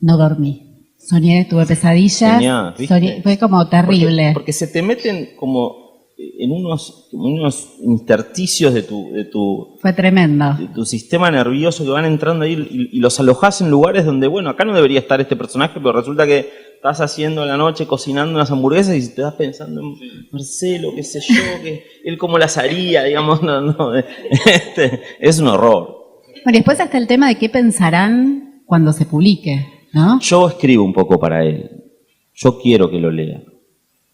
no dormí. Soñé, tuve pesadillas, Soñás, ¿viste? fue como terrible. Porque se te meten como en unos intersticios de tu Fue tremendo. sistema nervioso que van entrando ahí y los alojás en lugares donde, bueno, acá no debería estar este personaje, pero resulta que estás haciendo a la noche, cocinando unas hamburguesas y te estás pensando en Marcelo, qué sé yo, que él cómo las haría, digamos, es un horror. Bueno, y después está el tema de qué pensarán cuando se publique, ¿no? Yo escribo un poco para él. Yo quiero que lo lea.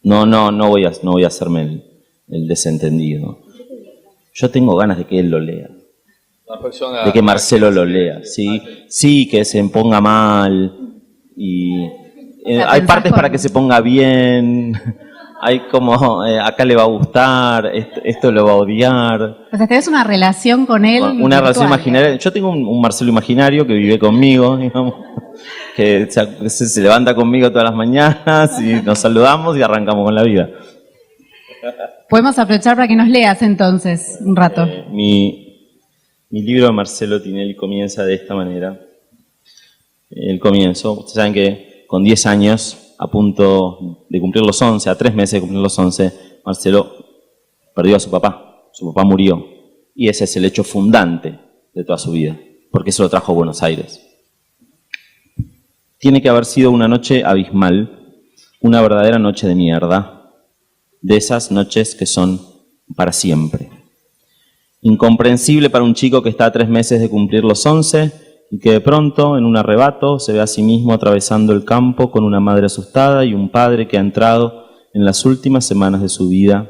No voy a hacerme el desentendido. Yo tengo ganas de que él lo lea. De que Marcelo lo lea. Sí, que se ponga mal. Y hay partes para que se ponga bien. Hay como, acá le va a gustar, esto lo va a odiar. O sea, tenés una relación con él. Una relación imaginaria. Yo tengo un Marcelo imaginario que vive conmigo, digamos, que se levanta conmigo todas las mañanas y nos saludamos y arrancamos con la vida. Podemos aprovechar para que nos leas entonces un rato. Mi libro de Marcelo Tinelli comienza de esta manera. El comienzo, ustedes saben que con 10 años, a punto de cumplir los 11, a 3 meses de cumplir los 11, Marcelo perdió a su papá. Su papá murió. Y ese es el hecho fundante de toda su vida, porque eso lo trajo a Buenos Aires. Tiene que haber sido una noche abismal, una verdadera noche de mierda, de esas noches que son para siempre. Incomprensible para un chico que está a 3 meses de cumplir los 11 y que de pronto, en un arrebato, se ve a sí mismo atravesando el campo con una madre asustada y un padre que ha entrado en las últimas semanas de su vida.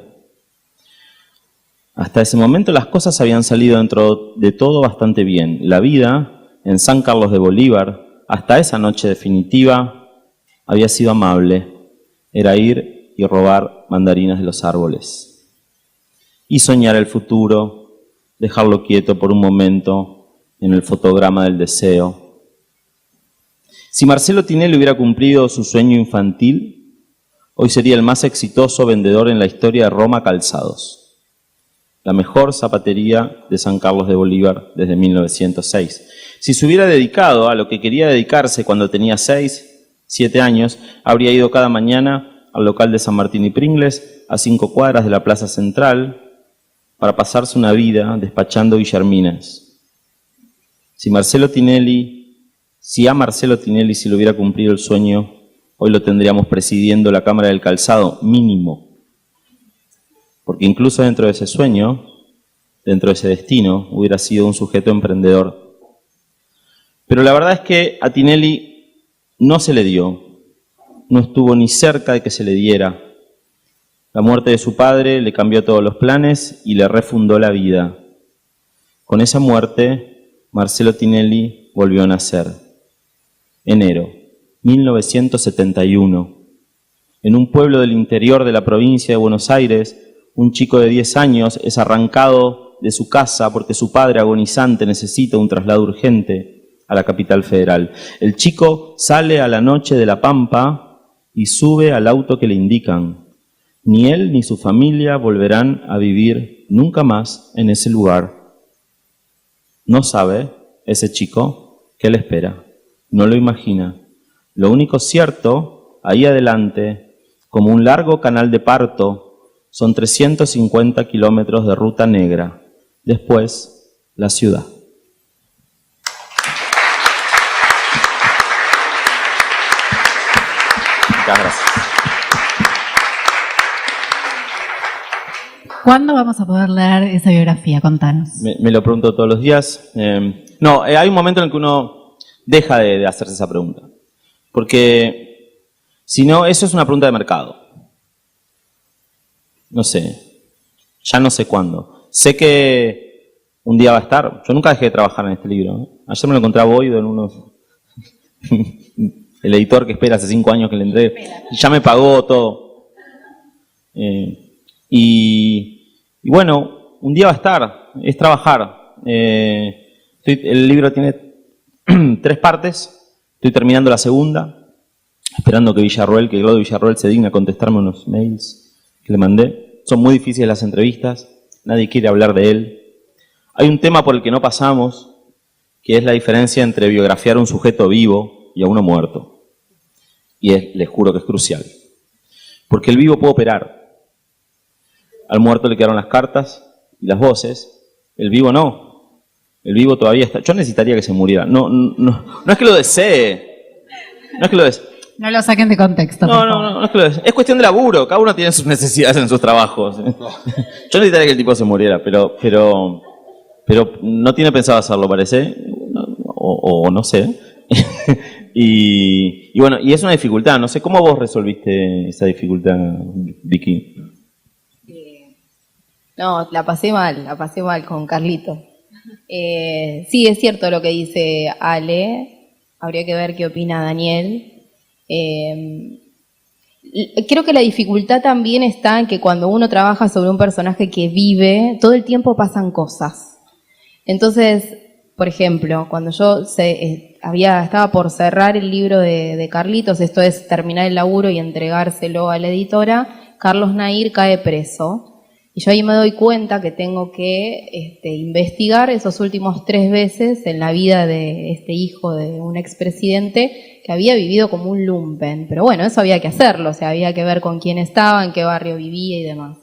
Hasta ese momento las cosas habían salido dentro de todo bastante bien. La vida en San Carlos de Bolívar, hasta esa noche definitiva, había sido amable. Era ir y robar mandarinas de los árboles. Y soñar el futuro, dejarlo quieto por un momento en el fotograma del deseo. Si Marcelo Tinelli hubiera cumplido su sueño infantil, hoy sería el más exitoso vendedor en la historia de Roma Calzados, la mejor zapatería de San Carlos de Bolívar desde 1906. Si se hubiera dedicado a lo que quería dedicarse cuando tenía 6, 7 años, habría ido cada mañana al local de San Martín y Pringles, a 5 cuadras de la Plaza Central, para pasarse una vida despachando guillerminas. Si a Marcelo Tinelli se le hubiera cumplido el sueño, hoy lo tendríamos presidiendo la Cámara del Calzado, mínimo. Porque incluso dentro de ese sueño, dentro de ese destino, hubiera sido un sujeto emprendedor. Pero la verdad es que a Tinelli no se le dio, no estuvo ni cerca de que se le diera. La muerte de su padre le cambió todos los planes y le refundó la vida. Con esa muerte, Marcelo Tinelli volvió a nacer. Enero 1971. En un pueblo del interior de la provincia de Buenos Aires, un chico de 10 años es arrancado de su casa porque su padre agonizante necesita un traslado urgente a la capital federal. El chico sale a la noche de La Pampa y sube al auto que le indican. Ni él ni su familia volverán a vivir nunca más en ese lugar. No sabe, ese chico, qué le espera. No lo imagina. Lo único cierto, ahí adelante, como un largo canal de parto, son 350 kilómetros de ruta negra. Después, la ciudad. Muchas gracias. ¿Cuándo vamos a poder leer esa biografía? Contanos. Me lo pregunto todos los días. Hay un momento en el que uno deja de hacerse esa pregunta. Porque si no, eso es una pregunta de mercado. No sé, ya no sé cuándo. Sé que un día va a estar. Yo nunca dejé de trabajar en este libro. Ayer me lo encontré a Boido en unos... el editor que espera hace 5 años que le entregué. Ya me pagó todo. Y Y bueno, un día va a estar, es trabajar. El libro tiene 3 partes, estoy terminando la segunda, esperando que Claudio Villarroel se digne a contestarme unos mails que le mandé. Son muy difíciles las entrevistas, nadie quiere hablar de él. Hay un tema por el que no pasamos, que es la diferencia entre biografiar a un sujeto vivo y a uno muerto. Y les juro que es crucial. Porque el vivo puede operar. Al muerto le quedaron las cartas y las voces. El vivo no. El vivo todavía está. Yo necesitaría que se muriera. No es que lo desee. No es que lo desee. No lo saquen de contexto. No es que lo desee. Es cuestión de laburo. Cada uno tiene sus necesidades en sus trabajos. Yo necesitaría que el tipo se muriera, pero no tiene pensado hacerlo, parece. O no sé. Y bueno, y es una dificultad. No sé, ¿cómo vos resolviste esa dificultad, Vicky? No, la pasé mal con Carlito. Sí, es cierto lo que dice Ale, habría que ver qué opina Daniel. Creo que la dificultad también está en que cuando uno trabaja sobre un personaje que vive, todo el tiempo pasan cosas. Entonces, por ejemplo, cuando yo estaba por cerrar el libro de Carlitos, esto es terminar el laburo y entregárselo a la editora, Carlos Nair cae preso. Y yo ahí me doy cuenta que tengo que investigar esos últimos 3 veces en la vida de este hijo de un expresidente que había vivido como un lumpen. Pero bueno, eso había que hacerlo, o sea, había que ver con quién estaba, en qué barrio vivía y demás.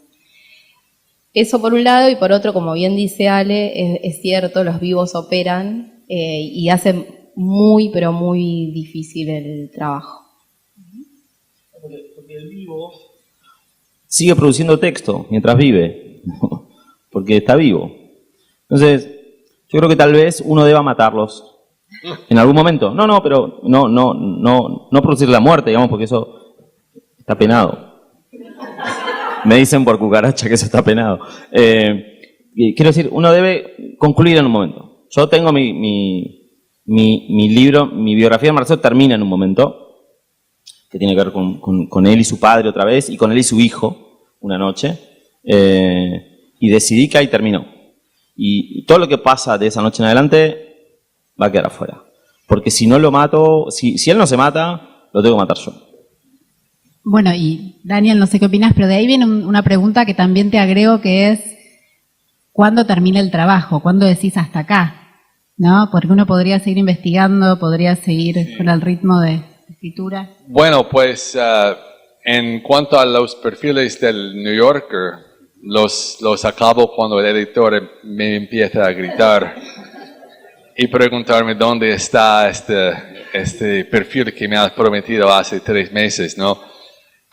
Eso por un lado, y por otro, como bien dice Ale, es cierto, los vivos operan y hacen muy, pero muy difícil el trabajo. Porque el vivo sigue produciendo texto mientras vive, porque está vivo. Entonces, yo creo que tal vez uno deba matarlos en algún momento. Pero no producir la muerte, digamos, porque eso está penado. Me dicen por cucaracha que eso está penado. Quiero decir, uno debe concluir en un momento. Yo tengo mi libro, mi biografía de Marcelo termina en un momento, que tiene que ver con él y su padre otra vez, y con él y su hijo, una noche, y decidí que ahí terminó. Y todo lo que pasa de esa noche en adelante va a quedar afuera. Porque si no lo mato, si él no se mata, lo tengo que matar yo. Bueno, y Daniel, no sé qué opinas, pero de ahí viene una pregunta que también te agrego, que es ¿cuándo termina el trabajo? ¿Cuándo decís hasta acá? ¿No? Porque uno podría seguir investigando, podría seguir con el ritmo de escritura. Bueno, pues en cuanto a los perfiles del New Yorker, los acabo cuando el editor me empieza a gritar y preguntarme dónde está este perfil que me has prometido hace 3 meses, ¿no?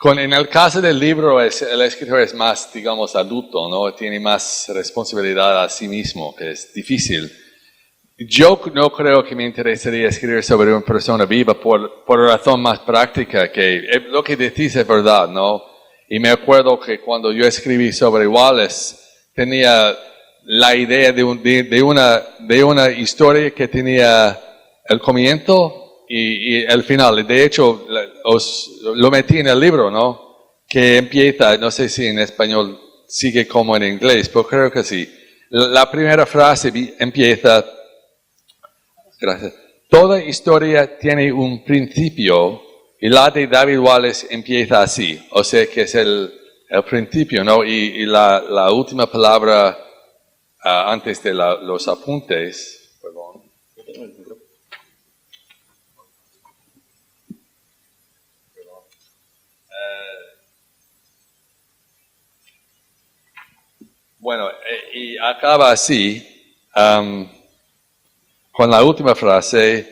En el caso del libro, el escritor es más, digamos, adulto, ¿no? Tiene más responsabilidad a sí mismo, que es difícil. Yo no creo que me interesaría escribir sobre una persona viva por razón más práctica, que lo que decís es verdad, ¿no? Y me acuerdo que cuando yo escribí sobre Wallace, tenía la idea de una historia que tenía el comienzo y el final. De hecho, lo metí en el libro, ¿no? Que empieza, no sé si en español sigue como en inglés, pero creo que sí. La primera frase empieza, gracias, toda historia tiene un principio y la de David Wallace empieza así, o sea que es el principio, ¿no? Y la última palabra antes de los apuntes, perdón. Bueno, y acaba así, con la última frase,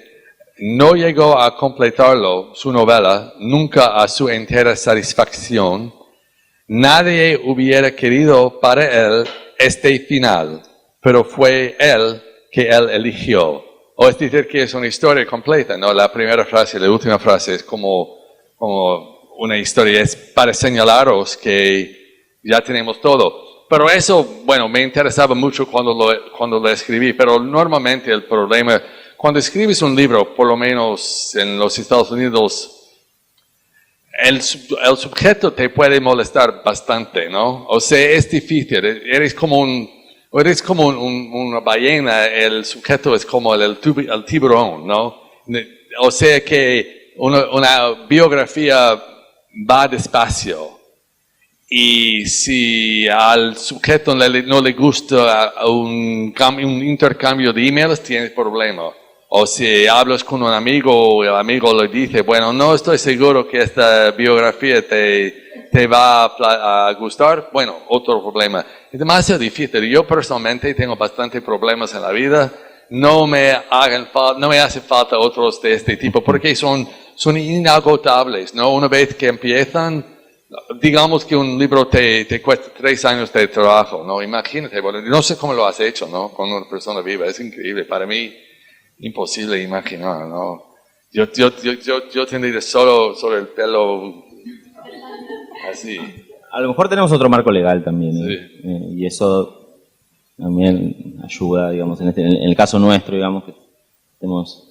no llegó a completarlo, su novela, nunca a su entera satisfacción. Nadie hubiera querido para él este final, pero fue él que él eligió. O es decir, que es una historia completa, ¿no? La primera frase y la última frase es como una historia, es para señalaros que ya tenemos todo. Pero eso, bueno, me interesaba mucho cuando lo escribí, pero normalmente el problema, cuando escribes un libro, por lo menos en los Estados Unidos, el sujeto te puede molestar bastante, ¿no? O sea, es difícil, eres como una ballena, el sujeto es como el tiburón, ¿no? O sea que una biografía va despacio. Y si al sujeto no le gusta un intercambio de emails, tienes problema. O si hablas con un amigo y el amigo le dice, bueno, no estoy seguro que esta biografía te va a gustar, bueno, otro problema. Es demasiado difícil. Yo personalmente tengo bastantes problemas en la vida. No me hace falta otros de este tipo porque son inagotables, ¿no? Una vez que empiezan, digamos que un libro te cuesta 3 años de trabajo, ¿no? Imagínate, bueno, no sé cómo lo has hecho, ¿no? Con una persona viva, es increíble. Para mí, imposible imaginar, ¿no? Yo tendría solo el pelo así. A lo mejor tenemos otro marco legal también, Sí. Y eso también ayuda, digamos, en el caso nuestro, digamos, que estemos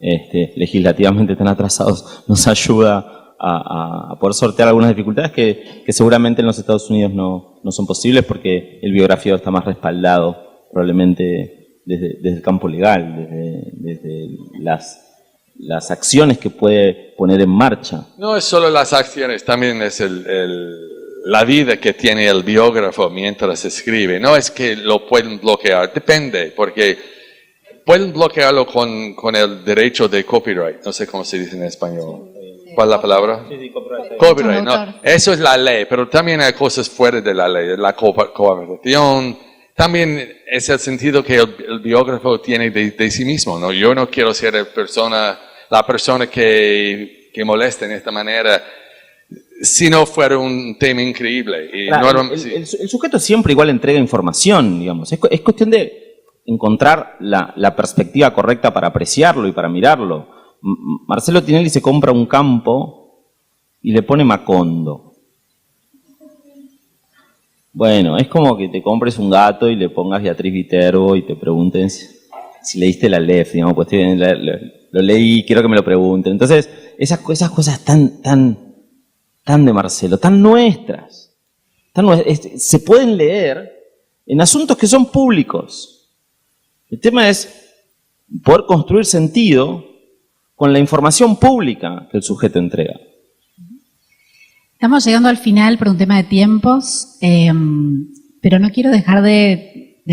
legislativamente tan atrasados, nos ayuda a poder sortear algunas dificultades que seguramente en los Estados Unidos no son posibles porque el biografiado está más respaldado probablemente desde el campo legal, desde las acciones que puede poner en marcha. No es solo las acciones, también es la vida que tiene el biógrafo mientras escribe. No es que lo pueden bloquear, depende, porque pueden bloquearlo con el derecho de copyright, no sé cómo se dice en español. ¿Cuál es la palabra? Sí, copyright. Copyright, no. Eso es la ley, pero también hay cosas fuera de la ley, la cooperación. También es el sentido que el biógrafo tiene de sí mismo, ¿no? Yo no quiero ser la persona que molesta en esta manera si no fuera un tema increíble. Y Claro, el sujeto siempre igual entrega información, digamos. Es cuestión de encontrar la perspectiva correcta para apreciarlo y para mirarlo. Marcelo Tinelli se compra un campo y le pone Macondo. Bueno, es como que te compres un gato y le pongas Beatriz Viterbo y te pregunten si leíste la LEF, digamos, pues lo leí, quiero que me lo pregunten. Entonces, esas cosas tan de Marcelo, tan nuestras, se pueden leer en asuntos que son públicos. El tema es poder construir sentido con la información pública que el sujeto entrega. Estamos llegando al final por un tema de tiempos, pero no quiero dejar de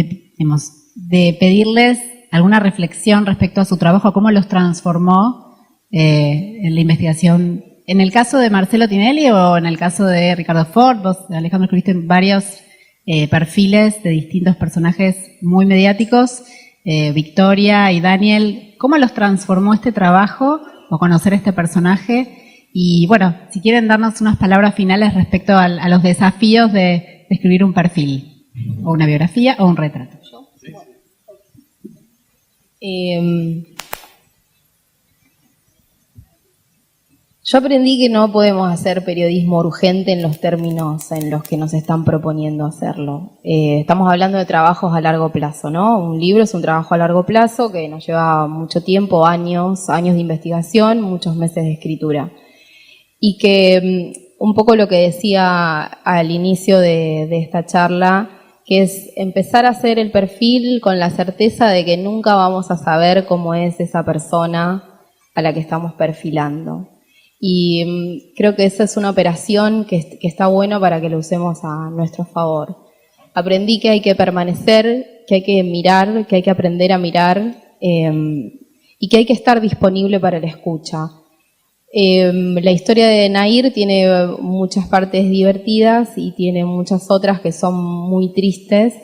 pedirles alguna reflexión respecto a su trabajo, cómo los transformó en la investigación. En el caso de Marcelo Tinelli o en el caso de Ricardo Ford, vos, Alejandro, escribiste varios perfiles de distintos personajes muy mediáticos, Victoria y Daniel. ¿Cómo los transformó este trabajo o conocer este personaje? Y bueno, si quieren darnos unas palabras finales respecto a los desafíos de escribir un perfil, o una biografía o un retrato. Yo aprendí que no podemos hacer periodismo urgente en los términos en los que nos están proponiendo hacerlo. Estamos hablando de trabajos a largo plazo, ¿no? Un libro es un trabajo a largo plazo que nos lleva mucho tiempo, años de investigación, muchos meses de escritura. Y que un poco lo que decía al inicio de esta charla, que es empezar a hacer el perfil con la certeza de que nunca vamos a saber cómo es esa persona a la que estamos perfilando. Y creo que esa es una operación que está bueno para que lo usemos a nuestro favor. Aprendí que hay que permanecer, que hay que mirar, que hay que aprender a mirar y que hay que estar disponible para la escucha. La historia de Nahir tiene muchas partes divertidas y tiene muchas otras que son muy tristes.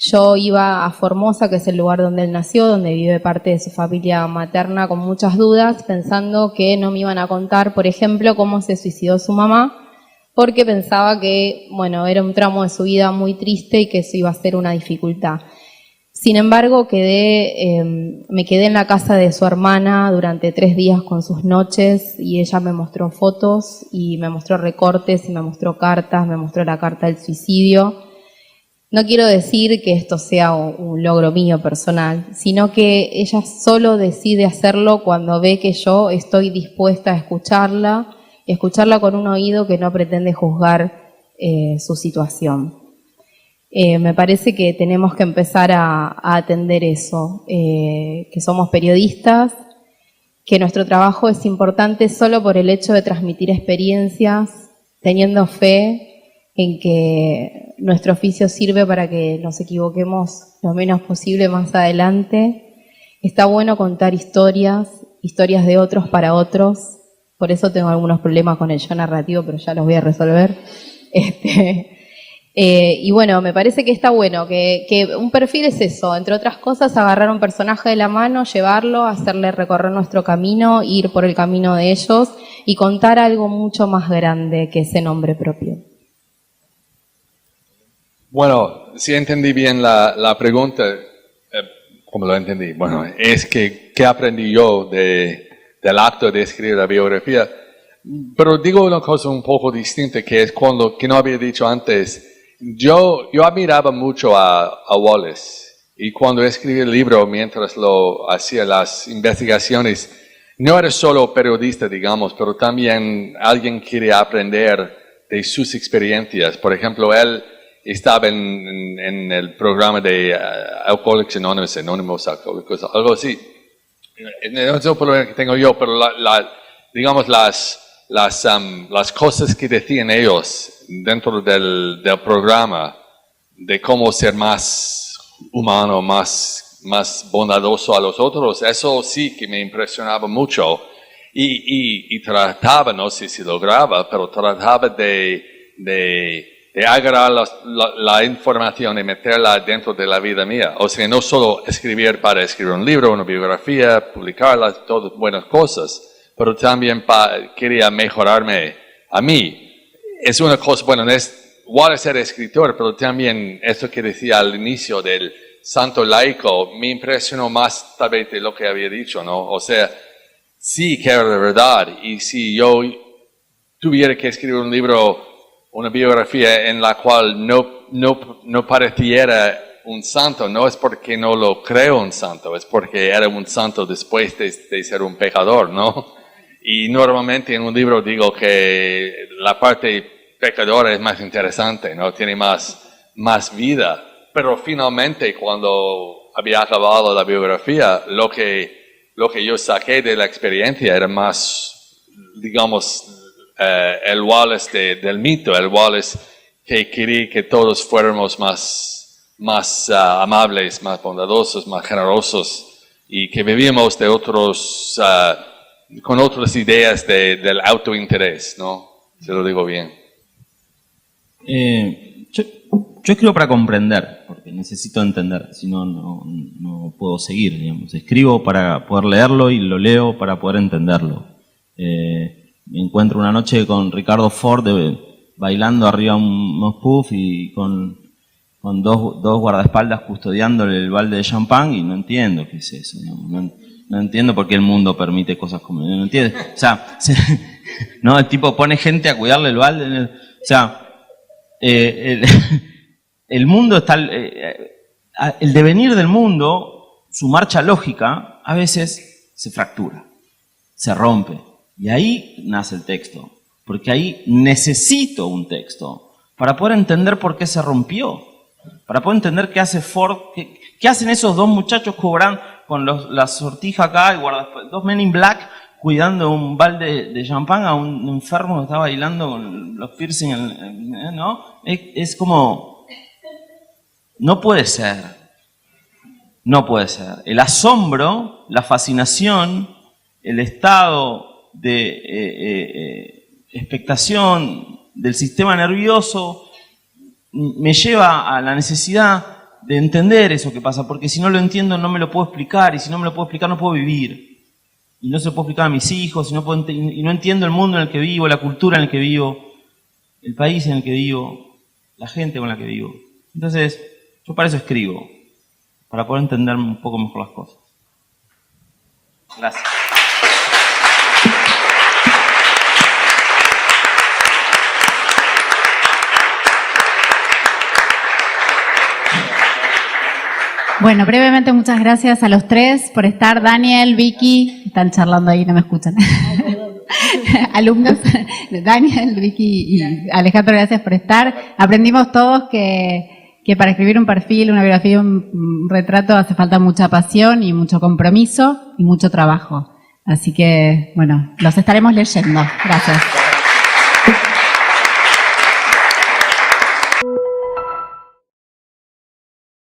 Yo iba a Formosa, que es el lugar donde él nació, donde vive parte de su familia materna, con muchas dudas, pensando que no me iban a contar, por ejemplo, cómo se suicidó su mamá, porque pensaba que, bueno, era un tramo de su vida muy triste y que eso iba a ser una dificultad. Sin embargo, me quedé en la casa de su hermana durante 3 días con sus noches y ella me mostró fotos y me mostró recortes y me mostró cartas, me mostró la carta del suicidio. No quiero decir que esto sea un logro mío personal, sino que ella solo decide hacerlo cuando ve que yo estoy dispuesta a escucharla y escucharla con un oído que no pretende juzgar su situación. Me parece que tenemos que empezar a atender eso, que somos periodistas, que nuestro trabajo es importante solo por el hecho de transmitir experiencias, teniendo fe en que nuestro oficio sirve para que nos equivoquemos lo menos posible más adelante. Está bueno contar historias de otros para otros. Por eso tengo algunos problemas con el yo narrativo, pero ya los voy a resolver. Y bueno, me parece que está bueno, que un perfil es eso, entre otras cosas, agarrar un personaje de la mano, llevarlo, hacerle recorrer nuestro camino, ir por el camino de ellos y contar algo mucho más grande que ese nombre propio. Bueno, si entendí bien la pregunta, como lo entendí, bueno, es que ¿qué aprendí yo del acto de escribir la biografía? Pero digo una cosa un poco distinta, que es que no había dicho antes. Yo admiraba mucho a Wallace, y cuando escribí el libro, mientras lo hacía las investigaciones, no era solo periodista, digamos, pero también alguien quería aprender de sus experiencias. Por ejemplo, él estaba en el programa de Alcoholics Anonymous Alcohólicos, algo así. No es un problema que tengo yo, pero digamos las cosas que decían ellos dentro del programa, de cómo ser más humano, más bondadoso a los otros, eso sí que me impresionaba mucho. Y trataba, no sé si lograba, pero trataba de agarrar la información y meterla dentro de la vida mía. O sea, no solo escribir para escribir un libro, una biografía, publicarlas, todas buenas cosas, pero también quería mejorarme a mí. Es una cosa, bueno, Wallace era escritor, pero también esto que decía al inicio del santo laico me impresionó más tal vez de lo que había dicho, ¿no? O sea, sí que era de verdad, y si yo tuviera que escribir un libro, una biografía en la cual no pareciera un santo, no es porque no lo creo un santo, es porque era un santo después de ser un pecador, ¿no? Y normalmente en un libro digo que la parte pecadora es más interesante, ¿no? Tiene más vida. Pero finalmente, cuando había acabado la biografía, lo que yo saqué de la experiencia era más, digamos, el Wallace del mito, el Wallace que quería que todos fuéramos más amables, más bondadosos, más generosos, y que vivíamos de otros, con otras ideas del autointerés, ¿no? Se lo digo bien. Yo escribo para comprender, porque necesito entender, si no, no puedo seguir, digamos. Escribo para poder leerlo y lo leo para poder entenderlo. Me encuentro una noche con Ricardo Ford bailando arriba unos puffs y con dos guardaespaldas custodiándole el balde de champán y no entiendo qué es eso, digamos. No entiendo por qué el mundo permite cosas como... No entiendo. O sea, no, el tipo pone gente a cuidarle el balde. O sea, el mundo está... el devenir del mundo, su marcha lógica, a veces se fractura, se rompe. Y ahí nace el texto. Porque ahí necesito un texto para poder entender por qué se rompió. Para poder entender qué hace Ford, qué hacen esos dos muchachos cobrando con la sortija acá y dos men in black cuidando un balde de champán a un enfermo que está bailando con los piercing, ¿no? Es como... No puede ser. No puede ser. El asombro, la fascinación, el estado de expectación del sistema nervioso me lleva a la necesidad de entender eso que pasa, porque si no lo entiendo no me lo puedo explicar, y si no me lo puedo explicar no puedo vivir. Y no se lo puedo explicar a mis hijos, y no entiendo el mundo en el que vivo, la cultura en el que vivo, el país en el que vivo, la gente con la que vivo. Entonces, yo para eso escribo, para poder entender un poco mejor las cosas. Gracias. Bueno, brevemente muchas gracias a los tres por estar. Daniel, Vicky, están charlando ahí, no me escuchan. alumnos, Daniel, Vicky y Alejandro, gracias por estar. Aprendimos todos que para escribir un perfil, una biografía, un retrato hace falta mucha pasión y mucho compromiso y mucho trabajo. Así que, bueno, los estaremos leyendo. Gracias.